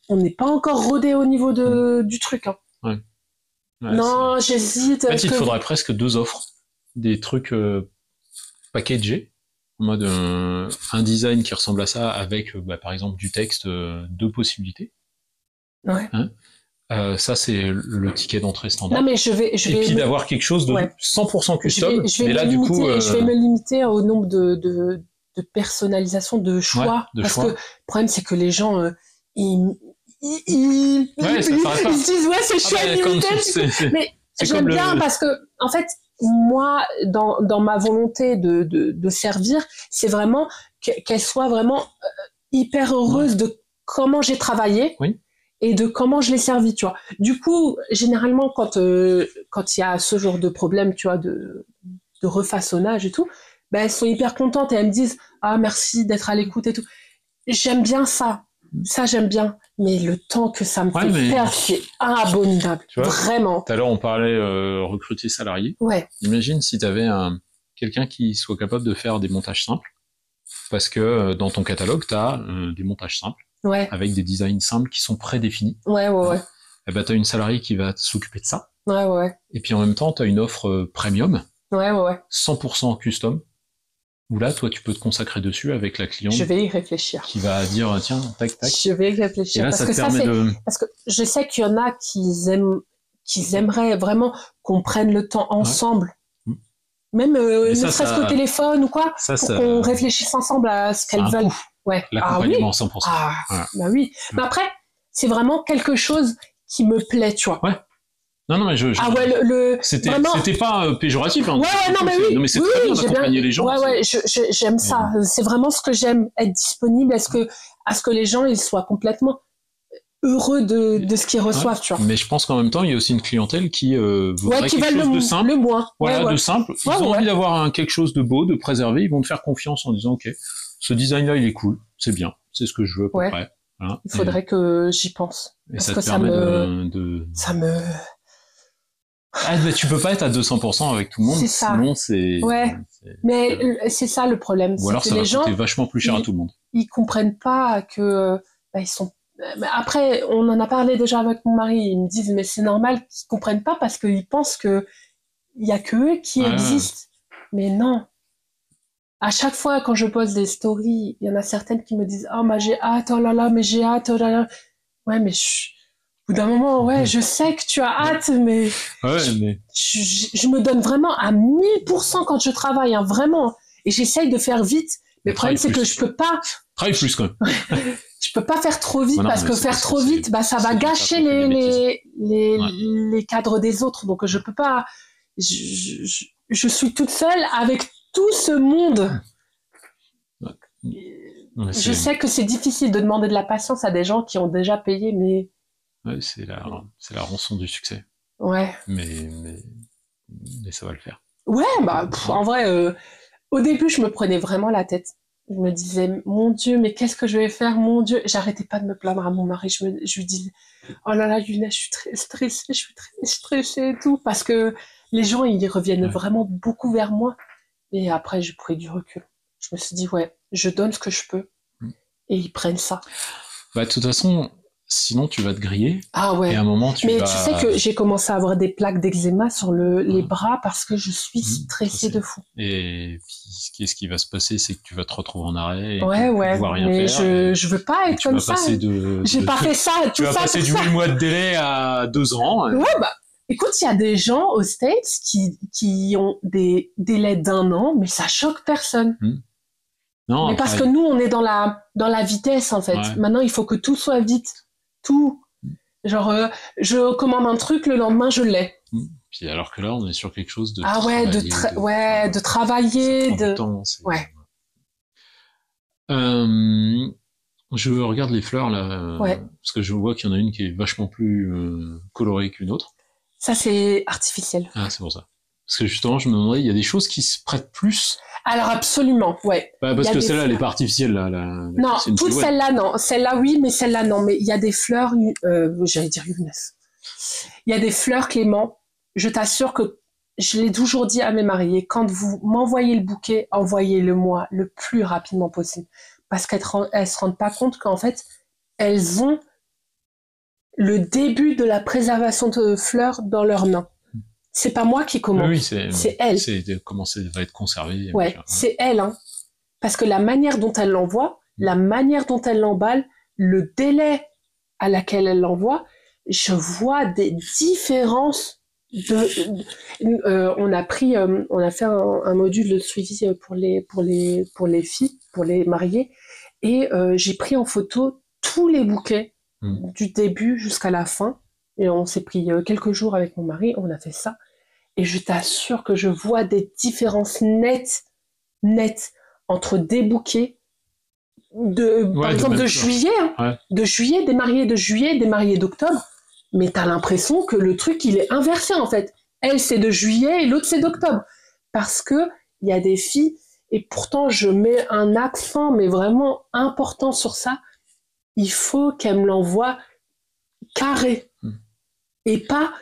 on n'est pas encore rodé au niveau du truc. Hein. Ouais, non, j'hésite. En fait, il faudrait presque 2 offres, des trucs packagés, en mode un design qui ressemble à ça avec, par exemple, du texte, 2 possibilités. Ouais. Hein, ça, c'est le ticket d'entrée standard. Non, mais je vais et puis d'avoir quelque chose de 100% custom. Mais là, du coup, je vais me limiter au nombre de personnalisation, de choix. Parce que le problème, c'est que les gens, ils se disent, c'est chouette, mais j'aime bien parce que, en fait, moi, dans ma volonté de servir, c'est vraiment qu'elle soit vraiment hyper heureuse de comment j'ai travaillé. Oui. Et de comment je l'ai servi, tu vois. Du coup, généralement, quand il y a ce genre de problème, tu vois, de refaçonnage et tout, elles sont hyper contentes et elles me disent « Ah, merci d'être à l'écoute et tout ». J'aime bien ça. Ça, j'aime bien. Mais le temps que ça me fait perdre, c'est abominable. Tu vois, vraiment. Tout à l'heure, on parlait recruter salarié. Ouais. Imagine si tu avais quelqu'un qui soit capable de faire des montages simples. Parce que dans ton catalogue, tu as des montages simples. Ouais. Avec des designs simples qui sont prédéfinis. Ouais. Et t'as une salariée qui va s'occuper de ça. Ouais. Et puis en même temps, tu as une offre premium, Ouais. 100% custom, où là, toi, tu peux te consacrer dessus avec la cliente. Je vais y réfléchir. Qui va dire, tiens, tac. Je vais y réfléchir. Et là, parce ça que te permet de... Parce que je sais qu'il y en a qui aimeraient vraiment qu'on prenne le temps ensemble. Ouais. Même ne serait-ce qu'au téléphone ou quoi, pour qu'on réfléchisse ensemble à ce qu'elles veulent. Ouais. L'accompagnement 100%. Bah oui. Mais après, c'est vraiment quelque chose qui me plaît, tu vois. Ouais. Non, mais c'était vraiment... pas péjoratif. Hein, non, mais oui. Non, mais c'est très bien d'accompagner les gens. Ouais, j'aime ça. C'est vraiment ce que j'aime, être disponible à ce que les gens, ils soient complètement heureux de ce qu'ils reçoivent, tu vois. Mais je pense qu'en même temps, il y a aussi une clientèle qui voudrait quelque chose de simple. Le moins. De simple. Ils ont envie d'avoir quelque chose de beau, de préservé. Ils vont te faire confiance en disant, OK, ce design-là, il est cool. C'est bien. C'est ce que je veux à peu près. Voilà. Il faudrait que j'y pense. Et parce ça que te permet ça me... mais tu peux pas être à 200% avec tout le monde. C'est ça. Sinon, c'est... Ouais. Mais c'est ça le problème. Ou alors ça va coûter vachement plus cher à tout le monde. Ils comprennent pas que ils sont... Mais après, on en a parlé déjà avec mon mari. Ils me disent, mais c'est normal qu'ils comprennent pas parce qu'ils pensent que il y a que eux qui existent. Mais non. À chaque fois, quand je pose des stories, il y en a certaines qui me disent, oh, j'ai hâte, oh là là, mais j'ai hâte, oh là là. Ouais, mais au bout d'un moment, je sais que tu as hâte, mais, je me donne vraiment à 1000% quand je travaille, hein, vraiment. Et j'essaye de faire vite. Mais le problème, c'est que je peux pas. Travaille plus, quand même. Je peux pas faire trop vite parce que faire trop vite, ça va gâcher les cadres des autres. Donc, je peux pas. Je suis toute seule avec tout ce monde. Je sais que c'est difficile de demander de la patience à des gens qui ont déjà payé, mais... Ouais, c'est la rançon du succès. Ouais. Mais ça va le faire. Ouais, en vrai, au début, je me prenais vraiment la tête. Je me disais, mon Dieu, mais qu'est-ce que je vais faire, mon Dieu. J'arrêtais pas de me plaindre à mon mari. Je lui disais, oh là là, Younes, je suis très stressée et tout. Parce que les gens, ils reviennent vraiment beaucoup vers moi. Et après, j'ai pris du recul. Je me suis dit, je donne ce que je peux. Et ils prennent ça. De toute façon, sinon tu vas te griller. Ah ouais. Et à un moment, tu sais que j'ai commencé à avoir des plaques d'eczéma sur les bras parce que je suis stressée de fou. Et puis, qu'est-ce qui va se passer, c'est que tu vas te retrouver en arrêt. Et pouvoir rien mais faire. Je veux pas être comme ça. J'ai pas fait ça. Tu vas passer du 8 mois de délai à 2 ans. Ouais, écoute, il y a des gens aux States qui ont des délais d'1 an, mais ça choque personne. Non, mais parce que nous, on est dans la vitesse, en fait. Ouais. Maintenant, il faut que tout soit vite. Tout. Genre, je commande un truc, le lendemain, je l'ai. Puis alors que là, on est sur quelque chose de... de travailler, de... Temps, je regarde les fleurs, là, parce que je vois qu'il y en a une qui est vachement plus colorée qu'une autre. Ça, c'est artificiel. Ah, c'est pour ça. Parce que justement, je me demandais, il y a des choses qui se prêtent plus. Alors absolument, ouais. Parce que celle-là, elle est pas artificielle, là. Non, toute celle-là, non. Celle-là, oui, mais celle-là, non. Mais il y a des fleurs, j'allais dire Younes. Il y a des fleurs, Clément. Je t'assure que je l'ai toujours dit à mes mariés, quand vous m'envoyez le bouquet, envoyez-le moi le plus rapidement possible. Parce qu'elles se rendent pas compte qu'en fait, elles ont le début de la préservation de fleurs dans leurs mains. C'est pas moi qui commande, c'est elle. C'est comment ça va être conservé. Ouais, c'est elle, hein. Parce que la manière dont elle l'envoie, la manière dont elle l'emballe, le délai à laquelle elle l'envoie, je vois des différences. On a fait un module de suivi pour les filles, pour les mariés, et j'ai pris en photo tous les bouquets du début jusqu'à la fin. Et on s'est pris quelques jours avec mon mari, on a fait ça. Et je t'assure que je vois des différences nettes entre des bouquets par exemple de juillet, de juillet, des mariés de juillet, des mariés d'octobre. Mais t'as l'impression que le truc, il est inversé, en fait. Elle, c'est de juillet et l'autre, c'est d'octobre. Parce que il y a des filles, et pourtant, je mets un accent, mais vraiment important sur ça. Il faut qu'elles me l'envoient carré. Et pas,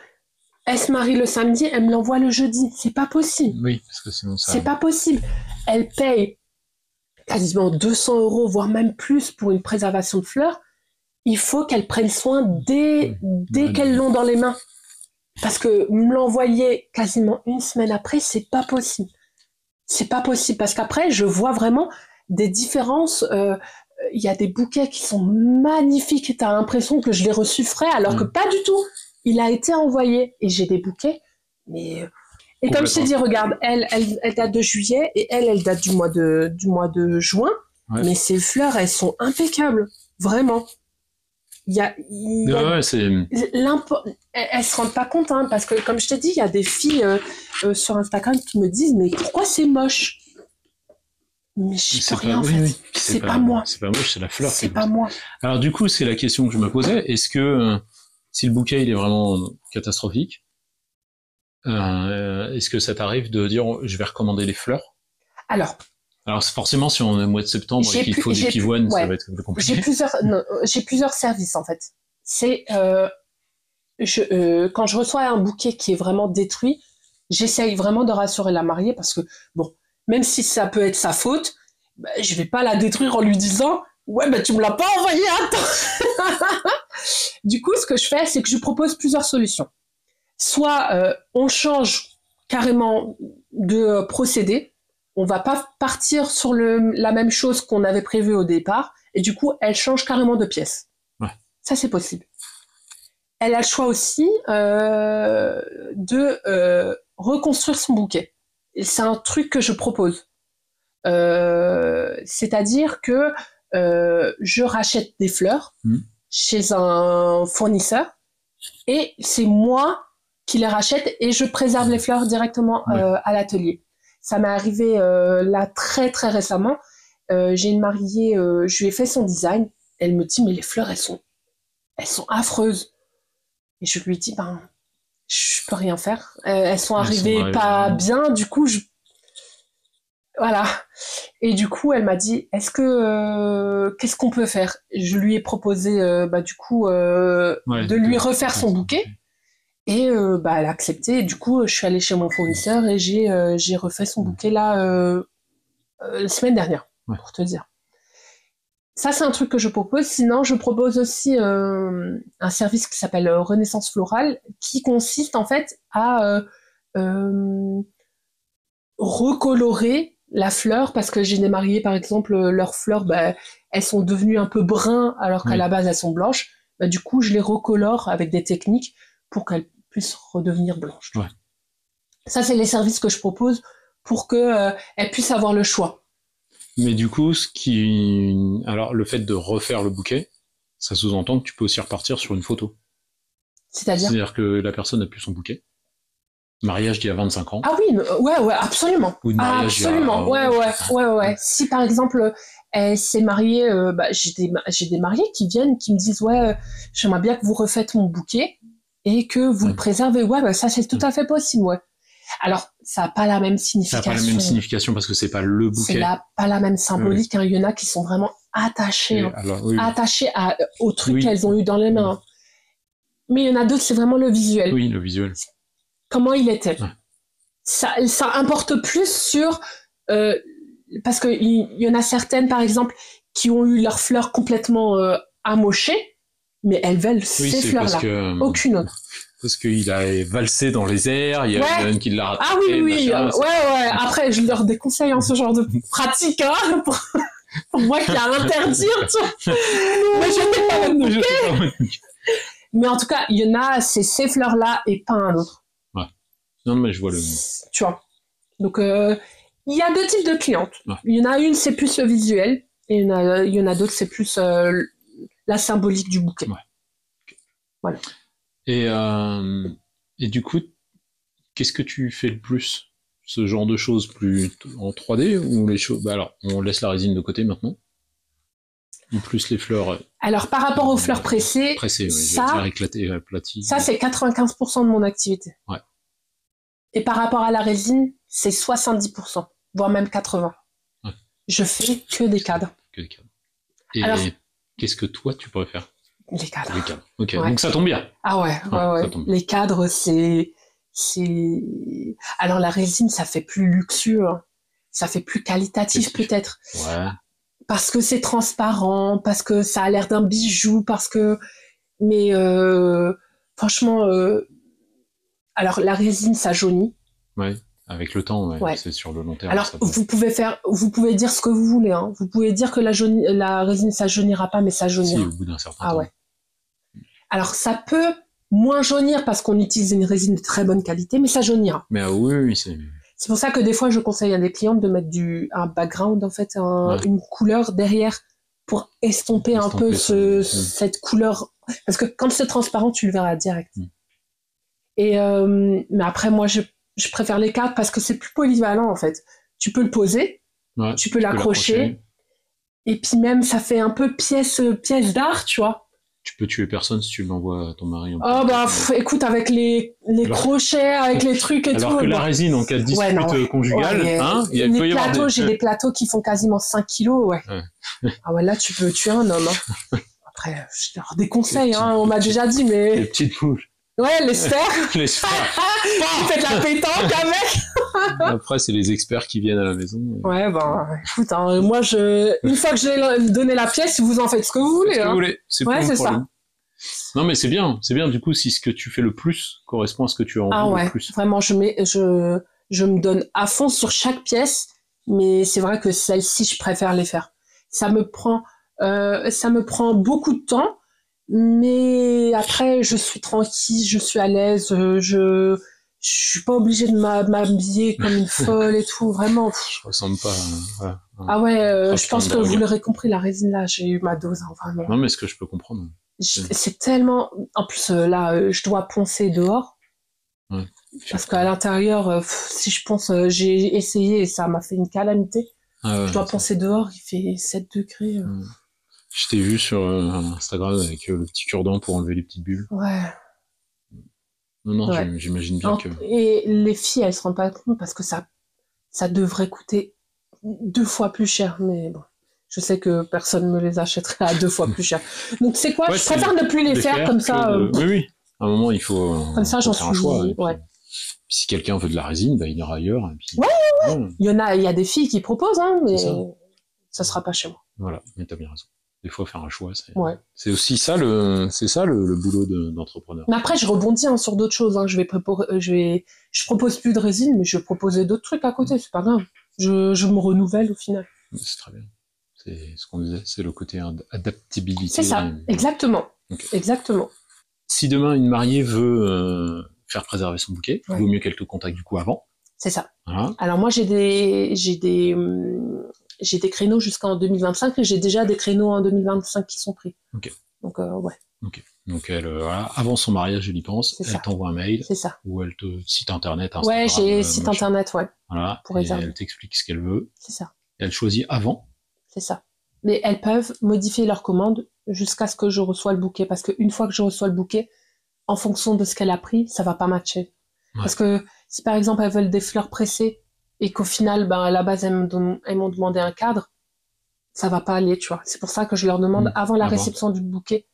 elle se marie le samedi, elle me l'envoie le jeudi. C'est pas possible. Oui, parce que sinon ça... C'est pas possible. Elle paye quasiment 200 €, voire même plus pour une préservation de fleurs. Il faut qu'elle prenne soin dès qu'elles l'ont dans les mains. Parce que me l'envoyer quasiment une semaine après, c'est pas possible. C'est pas possible parce qu'après, je vois vraiment des différences. Il y a des bouquets qui sont magnifiques et t'as l'impression que je l'ai reçu frais alors que pas du tout. Il a été envoyé et j'ai des bouquets, mais et comme je t'ai dit, regarde, elle date de juillet et elle date du mois de juin. Ouais. Mais ces fleurs, elles sont impeccables, vraiment. Elles se rendent pas compte, hein, parce que comme je t'ai dit, il y a des filles sur Instagram qui me disent mais pourquoi c'est moche? Mais je sais rien en fait. Oui. C'est pas moi. C'est pas moche, c'est la fleur. C'est pas moi. Alors du coup, c'est la question que je me posais. Est-ce que si le bouquet il est vraiment catastrophique, est-ce que ça t'arrive de dire je vais recommander les fleurs? Alors forcément, si on est au mois de septembre et qu'il faut des pivoines, ça va être un peu compliqué. J'ai plusieurs services en fait. C'est quand je reçois un bouquet qui est vraiment détruit, j'essaye vraiment de rassurer la mariée parce que bon, même si ça peut être sa faute, bah, je vais pas la détruire en lui disant ouais bah tu me l'as pas envoyé à temps. Du coup, ce que je fais, c'est que je propose plusieurs solutions. Soit on change carrément de procédé. On va pas partir sur la même chose qu'on avait prévu au départ, et du coup, elle change carrément de pièce. Ouais. Ça, c'est possible. Elle a le choix aussi de reconstruire son bouquet. Et c'est un truc que je propose. C'est-à-dire que je rachète des fleurs chez un fournisseur, et c'est moi qui les rachète, et je préserve les fleurs directement à l'atelier. Ça m'est arrivé là très très récemment. J'ai une mariée, je lui ai fait son design. Elle me dit mais les fleurs elles sont affreuses. Et je lui dis ben je peux rien faire. Elles sont arrivées pas bien. Du coup voilà. Et du coup elle m'a dit est-ce que qu'est-ce qu'on peut faire? Je lui ai proposé de lui refaire son bouquet. Et elle a accepté. Et du coup, je suis allée chez mon fournisseur et j'ai refait son bouquet là la semaine dernière, pour te dire. Ça, c'est un truc que je propose. Sinon, je propose aussi un service qui s'appelle Renaissance Florale, qui consiste en fait à recolorer la fleur, parce que j'ai des mariées, par exemple, leurs fleurs, elles sont devenues un peu bruns alors qu'à la base, elles sont blanches. Du coup, je les recolore avec des techniques pour qu'elles puissent redevenir blanches. Ouais. Ça, c'est les services que je propose pour qu'elles puissent avoir le choix. Mais du coup, alors, le fait de refaire le bouquet, ça sous-entend que tu peux aussi repartir sur une photo. C'est-à-dire que la personne n'a plus son bouquet. Mariage d'il y a 25 ans. Ah oui, ouais, absolument. Ou de mariage absolument, ouais. Si par exemple, elle s'est mariée, j'ai des mariés qui viennent, qui me disent j'aimerais bien que vous refaites mon bouquet et que vous le préservez. Ça c'est tout à fait possible, ouais. Alors, ça n'a pas la même signification. Ça n'a pas la même signification parce que c'est pas le bouquet. C'est pas la même symbolique. Il y en a qui sont vraiment attachés, attachés au truc qu'elles ont eu dans les mains. Mais il y en a d'autres, c'est vraiment le visuel. Oui, le visuel. Comment il était. Ça importe plus sur... parce qu'il y en a certaines, par exemple, qui ont eu leurs fleurs complètement amochées, mais elles veulent ces fleurs-là. Aucune autre. Parce qu'il a valsé dans les airs, il y a une qui l'a raté. Ah oui. Après, je leur déconseille ce genre de pratique, hein, pour moi qui a à l'interdire, tu vois. Mais je ne pas. Mais en tout cas, il y en a, c'est ces fleurs-là et pas un autre. Ouais. Non, mais je vois le... Tu vois. Donc, il y a deux types de clientes. Ouais. Il y en a une, c'est plus le visuel, et il y en a d'autres, c'est plus la symbolique du bouquet. Ouais. Okay. Voilà. Et du coup, qu'est-ce que tu fais le plus? Ce genre de choses plus en 3D ou les choses... alors, on laisse la résine de côté maintenant. Ou plus les fleurs... Alors, par rapport aux fleurs pressées... Pressées, oui. Ça, aplaties. Ça, c'est 95% de mon activité. Ouais. Et par rapport à la résine, c'est 70%, voire même 80%. Ouais. Je fais que des cadres. Que des cadres. Et alors, qu'est-ce que toi, tu pourrais faire? Les cadres. Les cadres. Ok, donc ça tombe bien. Ah ouais. Les cadres, c'est... Alors, la résine, ça fait plus luxueux. Hein. Ça fait plus qualitatif, peut-être. Ouais. Parce que c'est transparent, parce que ça a l'air d'un bijou, parce que... Mais franchement, Alors, la résine, ça jaunit. Ouais. Avec le temps, c'est sur le long terme. Alors, vous pouvez dire ce que vous voulez, hein. Vous pouvez dire que la résine, ça jaunira pas, mais ça jaunira. Si, au bout d'un certain temps. Ah ouais. Alors, ça peut moins jaunir parce qu'on utilise une résine de très bonne qualité, mais ça jaunira. Mais oui, c'est... C'est pour ça que des fois, je conseille à des clientes de mettre un background, en fait, une couleur derrière pour estomper un peu cette couleur. Parce que quand c'est transparent, tu le verras direct. Et mais après, moi, je préfère les cadres parce que c'est plus polyvalent, en fait. Tu peux le poser, tu peux l'accrocher, et puis même, ça fait un peu pièce d'art, tu vois. Tu peux tuer personne si tu l'envoies à ton mari. Écoute, avec les crochets, avec les trucs et tout. Alors que la résine, en cas de dispute conjugale, j'ai des plateaux qui font quasiment 5 kilos, ouais. Ah ouais, là, tu peux tuer un homme, hein. Après, je leur déconseille, hein, on m'a déjà dit, mais... Les petites boules. Ouais, les sphères. Les sphères. Tu fais de la pétanque avec. Après, c'est les experts qui viennent à la maison. Ouais, écoute, hein, moi, une fois que j'ai donné la pièce, vous en faites ce que vous voulez. Ce que vous voulez. C'est ça. Non, mais c'est bien, du coup, si ce que tu fais le plus correspond à ce que tu as envie le plus. Vraiment, je me donne à fond sur chaque pièce, mais c'est vrai que celle-ci, je préfère les faire. Ça me prend beaucoup de temps, mais après, je suis tranquille, je suis à l'aise, je suis pas obligée de m'habiller comme une folle et tout, vraiment. Je ressemble pas à... Ah ouais, je pense que vous l'aurez compris, la résine là, j'ai eu ma dose, hein, vraiment. Non, mais ce que je peux comprendre. C'est tellement... En plus, là, je dois poncer dehors. Ouais. Parce qu'à l'intérieur, si je ponce, j'ai essayé et ça m'a fait une calamité. Je dois poncer dehors, il fait 7 degrés. Je t'ai vu sur Instagram avec le petit cure-dent pour enlever les petites bulles. Ouais. Non, j'imagine bien que... Et les filles, elles se rendent pas compte parce que ça devrait coûter 2 fois plus cher, mais bon. Je sais que personne me les achèterait à 2 fois plus cher. Donc c'est quoi? Je préfère ne plus les faire comme ça. Oui. À un moment, il faut... Comme ça, j'en suis... un choix. Si quelqu'un veut de la résine, il ira ailleurs. Et puis... Ouais. Il y a des filles qui proposent, hein, mais ça sera pas chez moi. Voilà, mais t'as bien raison. Des fois, faire un choix, c'est aussi ça le boulot d'entrepreneur. Mais après, je rebondis sur d'autres choses. Hein. Je propose plus de résine, mais je vais proposer d'autres trucs à côté. C'est pas grave. Je me renouvelle au final. C'est très bien. C'est ce qu'on disait, c'est le côté adaptabilité. C'est ça, exactement. Okay. Exactement. Si demain une mariée veut faire préserver son bouquet, il vaut mieux qu'elle te contacte du coup avant. C'est ça. Voilà. Alors moi j'ai des créneaux jusqu'en 2025 et j'ai déjà des créneaux en 2025 qui sont pris. Ok. Donc ouais. Ok. Donc elle, avant son mariage, elle y pense, elle t'envoie un mail. C'est ça. Ou elle te site internet. Ouais, j'ai site internet, ouais. Voilà. Pour réserver. Elle t'explique ce qu'elle veut. C'est ça. Et elle choisit avant. C'est ça. Mais elles peuvent modifier leur commande jusqu'à ce que je reçois le bouquet. Parce qu'une fois que je reçois le bouquet, en fonction de ce qu'elle a pris, ça va pas matcher. Ouais. Parce que si par exemple elles veulent des fleurs pressées et qu'au final, à la base, elles m'ont demandé un cadre, ça va pas aller, tu vois. C'est pour ça que je leur demande avant la réception du bouquet,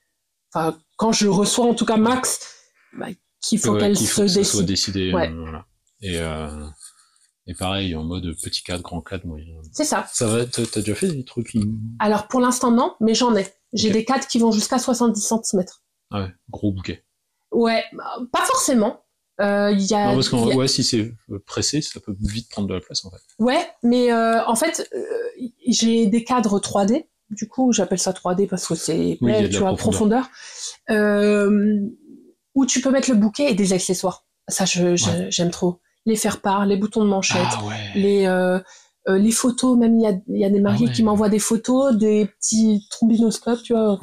enfin, quand je reçois en tout cas max, qu'il faut qu'elles se décident. Soit décidé, ouais. Voilà. Et pareil, en mode petit cadre, grand cadre, moyen. C'est ça. Ça va, t'as déjà fait des trucs Alors, pour l'instant, non, mais j'en ai. J'ai des cadres qui vont jusqu'à 70 cm. Ah ouais, gros bouquet. Ouais, pas forcément. Non, parce que si c'est pressé, ça peut vite prendre de la place, en fait. Ouais, mais en fait, j'ai des cadres 3D. Du coup, j'appelle ça 3D parce que c'est, tu vois, profondeur. Où tu peux mettre le bouquet et des accessoires. Ça, j'aime trop. Les faire-part, les boutons de manchette, les photos, même il y a des mariés qui m'envoient des photos, des petits trombinoscopes, tu vois.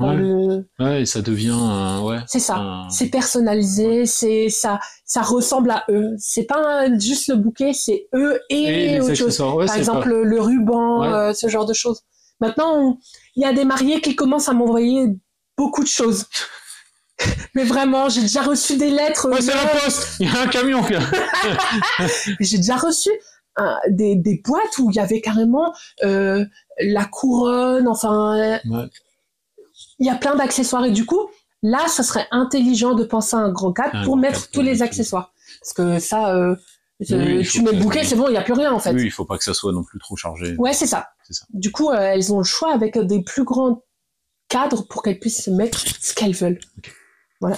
Et ça devient c'est ça, c'est personnalisé, c'est ça ressemble à eux. C'est pas juste le bouquet, c'est eux et autre chose. Par exemple, le ruban, ce genre de choses. Maintenant, il y a des mariés qui commencent à m'envoyer beaucoup de choses. Mais vraiment, j'ai déjà reçu des lettres. Ouais, c'est la poste. Il y a un camion. J'ai déjà reçu des boîtes où il y avait carrément la couronne. Enfin, il y a plein d'accessoires et du coup, là, ça serait intelligent de penser à un grand cadre pour mettre tous les accessoires. Parce que ça, tu mets le bouquet, c'est bon, il n'y a plus rien en fait. Oui, il faut pas que ça soit non plus trop chargé. Ouais, c'est ça. Du coup, elles ont le choix avec des plus grands cadres pour qu'elles puissent mettre ce qu'elles veulent. Okay. Voilà.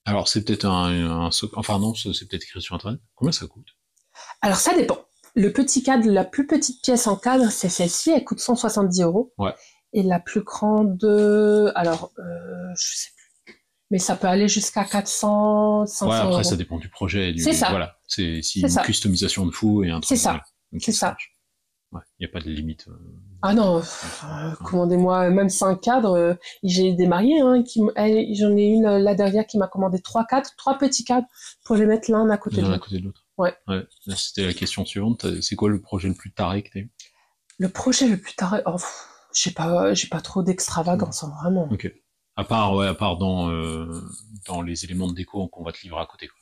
Alors, c'est peut-être enfin non, c'est peut-être écrit sur Internet. Combien ça coûte? Alors, ça dépend. Le petit cadre, la plus petite pièce en cadre, c'est celle-ci, elle coûte 170 €. Ouais. Et la plus grande, alors, je sais plus. Mais ça peut aller jusqu'à 400, 500 Ouais, après, €. ça dépend du projet. C'est ça. Voilà. C'est une customisation de fou et un truc. C'est ça. Voilà. Okay, c'est ça. Ouais, il n'y a pas de limite. Ah non, commandez-moi même 5 cadres. J'ai des mariés, hein, j'en ai une, la dernière, qui m'a commandé 3 cadres, 3 petits cadres, pour les mettre l'un à côté de l'autre. Ouais. C'était la question suivante. C'est quoi le projet le plus taré que t'as eu? Le projet le plus taré, j'ai pas trop d'extravagance, hein, vraiment. Ok. À part dans les éléments de déco qu'on va te livrer à côté, quoi.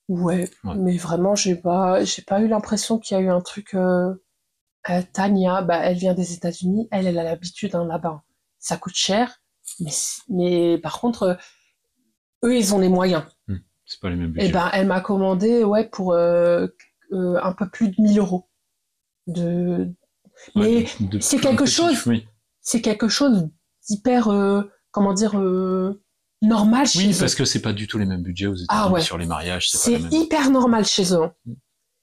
Ouais, mais vraiment, j'ai pas eu l'impression qu'il y a eu un truc. Tania, elle vient des États-Unis, elle a l'habitude, hein, là-bas. Ça coûte cher, mais par contre, eux, ils ont les moyens. C'est pas les mêmes budgets. Et elle m'a commandé, pour un peu plus de 1 000 €. Mais c'est quelque chose. Oui. C'est quelque chose d'hyper, comment dire, normal chez eux. Oui, parce que c'est pas du tout les mêmes budgets aux États-Unis sur les mariages. C'est hyper normal chez eux.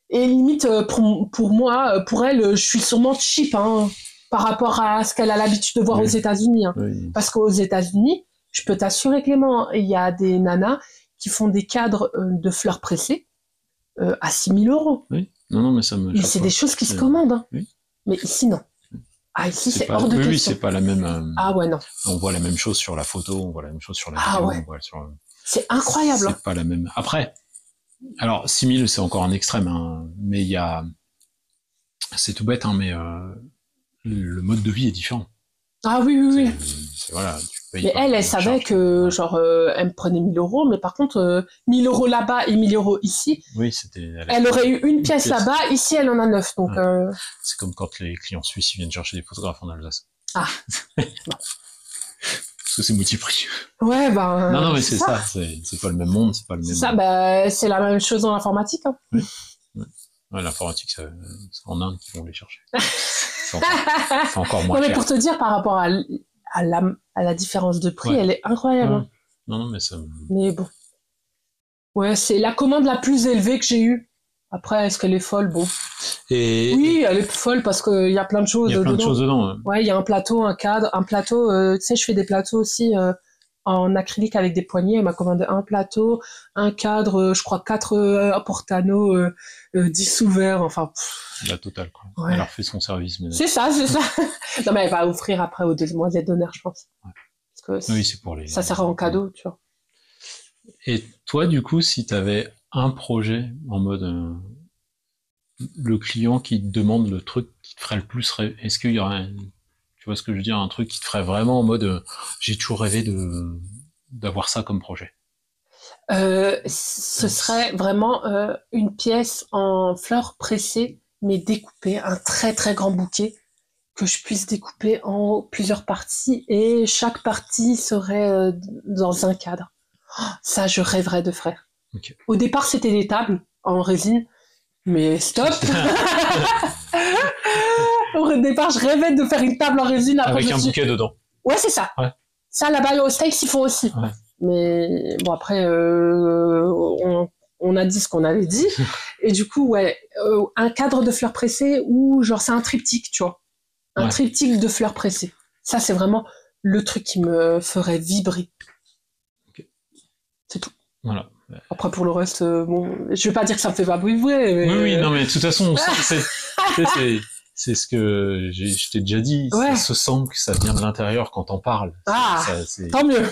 Et limite, pour moi, pour elle, je suis sûrement cheap, hein, par rapport à ce qu'elle a l'habitude de voir aux États-Unis. Hein. Oui. Parce qu'aux États-Unis, je peux t'assurer, Clément, il y a des nanas qui font des cadres de fleurs pressées à 6 000 €. Oui, non, mais ça me. Mais c'est des choses qui se commandent. Hein. Oui. Mais ici, non. Ah, ici, c'est hors de question. Oui, c'est pas la même. Ah ouais, non. On voit la même chose sur la photo, on voit la même chose sur la vidéo. Ah ouais. On voit c'est incroyable. C'est pas la même. Après. Alors, 6 000, c'est encore un extrême, hein, mais il y a... C'est tout bête, hein, mais le mode de vie est différent. Ah oui. Voilà, mais elle savait que, elle me prenait 1 000 €, mais par contre, 1 000 € là-bas et 1 000 € ici, oui, c'était... Elle aurait eu une pièce là-bas, ici, elle en a 9, donc... Ouais. C'est comme quand les clients suisses viennent chercher des photographes en Alsace. Ah. Parce que c'est multi-prix. Ouais, Non, mais c'est ça. C'est pas le même monde, c'est pas le même... Ça, c'est la même chose dans l'informatique, hein. Oui. Ouais, l'informatique, c'est en Inde qu'ils vont les chercher. C'est encore moins cher. Mais pour te dire, par rapport à la différence de prix, elle est incroyable. Ouais. Non, mais ça... Mais bon. Ouais, c'est la commande la plus élevée que j'ai eue. Après, est-ce qu'elle est folle? Bon. Oui, elle est folle parce qu'il y a plein de choses dedans. Il y a plein de choses dedans. Ouais, il y a un plateau, un cadre, un plateau. Tu sais, je fais des plateaux aussi en acrylique avec des poignées. Elle m'a commandé un plateau, un cadre, je crois 4 porte-anneaux, 10 ouverts, enfin... La totale, quoi. Ouais. Elle a refait son service. Mais... C'est ça. Non, mais elle va offrir après aux demoiselles d'honneur, je pense. Ouais. Parce que oui, c'est pour les... Ça sert en cadeau, tu vois. Et toi, du coup, si tu avais un projet en mode le client qui te demande le truc qui te ferait le plus rêver, est-ce qu'il y aurait, tu vois ce que je veux dire, un truc qui te ferait vraiment en mode j'ai toujours rêvé d'avoir ça comme projet? Ce serait vraiment une pièce en fleurs pressées, mais découpée, un très très grand bouquet que je puisse découper en plusieurs parties et chaque partie serait dans un cadre. Ça, je rêverais de faire. Okay. Au départ, c'était des tables en résine, mais stop. Au départ, je rêvais de faire une table en résine. Après, avec un bouquet dedans. Ouais, c'est ça. Ouais. Ça, là-bas, au States, ils font aussi. Ouais. Mais bon, après, on a dit ce qu'on avait dit. Et du coup, un cadre de fleurs pressées ou genre, c'est un triptyque, tu vois. Un triptyque de fleurs pressées. Ça, c'est vraiment le truc qui me ferait vibrer. Okay. C'est tout. Voilà. Après, pour le reste, bon, je vais pas dire que ça me fait pas vibrer. Mais... Oui, non, mais de toute façon, c'est ce que je t'ai déjà dit. Ça se sent que ça vient de l'intérieur quand on parle. Tant mieux.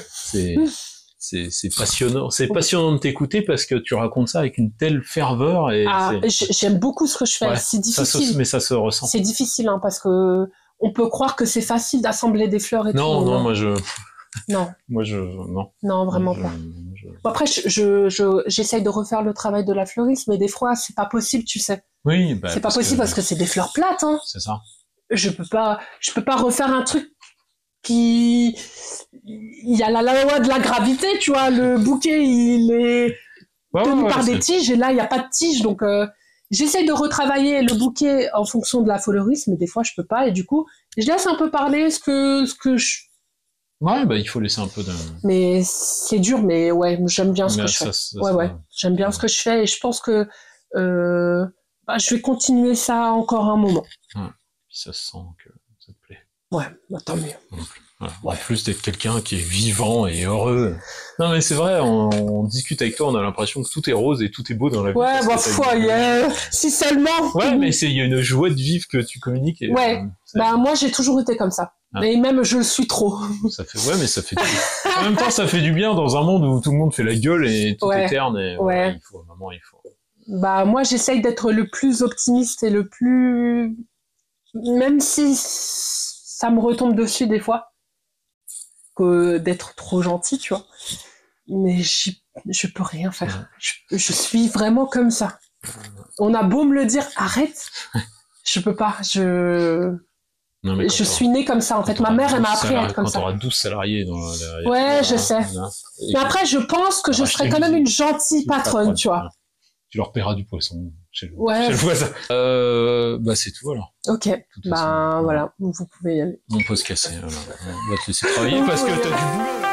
C'est passionnant. C'est passionnant de t'écouter parce que tu racontes ça avec une telle ferveur. Et j'aime beaucoup ce que je fais. C'est difficile. Mais ça se ressent. C'est difficile, hein, parce que on peut croire que c'est facile d'assembler des fleurs et tout. Non, moi non. Non. Non, vraiment pas. Bon, après, j'essaye de refaire le travail de la fleuriste, mais des fois, c'est pas possible, tu sais. Oui, c'est pas possible parce que c'est des fleurs plates, hein. C'est ça. Je peux pas refaire un truc il y a la loi de la gravité, tu vois, le bouquet, il est tenu par des tiges, et là, il n'y a pas de tiges, donc j'essaye de retravailler le bouquet en fonction de la fleuriste, mais des fois, je peux pas, et du coup, je laisse un peu parler ce que Ouais, bah il faut laisser un peu de... Mais c'est dur, mais ouais, j'aime bien ce que je fais. Ouais, j'aime bien ce que je fais et je pense que je vais continuer ça encore un moment. Ouais. Puis ça se sent que ça te plaît. Ouais, bah, tant mieux. Voilà. Ouais. En plus d'être quelqu'un qui est vivant et heureux. Non mais c'est vrai, on discute avec toi, on a l'impression que tout est rose et tout est beau dans la vie. Ouais, si seulement. Ouais, mais il y a une joie de vivre que tu communiques. Et, ouais, moi j'ai toujours été comme ça. Ah. Et même je le suis trop. Ça fait, ouais, mais ça fait. En même temps, ça fait du bien dans un monde où tout le monde fait la gueule et tout est terne. Et il faut, à un moment, il faut. Bah moi j'essaye d'être le plus optimiste et le plus, même si ça me retombe dessus des fois, que d'être trop gentil, tu vois. Mais je peux rien faire. Je suis vraiment comme ça. On a beau me le dire, arrête, je peux pas. Non, mais je suis née comme ça, en fait. Ma mère, elle m'a appris à être comme ça. Quand t'auras 12 salariés derrière. Ouais, je sais. Mais après, je pense que je serai quand même une gentille patronne, tu vois. Tu leur paieras du poisson chez le voisin. Bah, c'est tout, alors. Ok. Bah, voilà. Vous pouvez y aller. On peut se casser. On va te laisser travailler parce que t'as du boulot.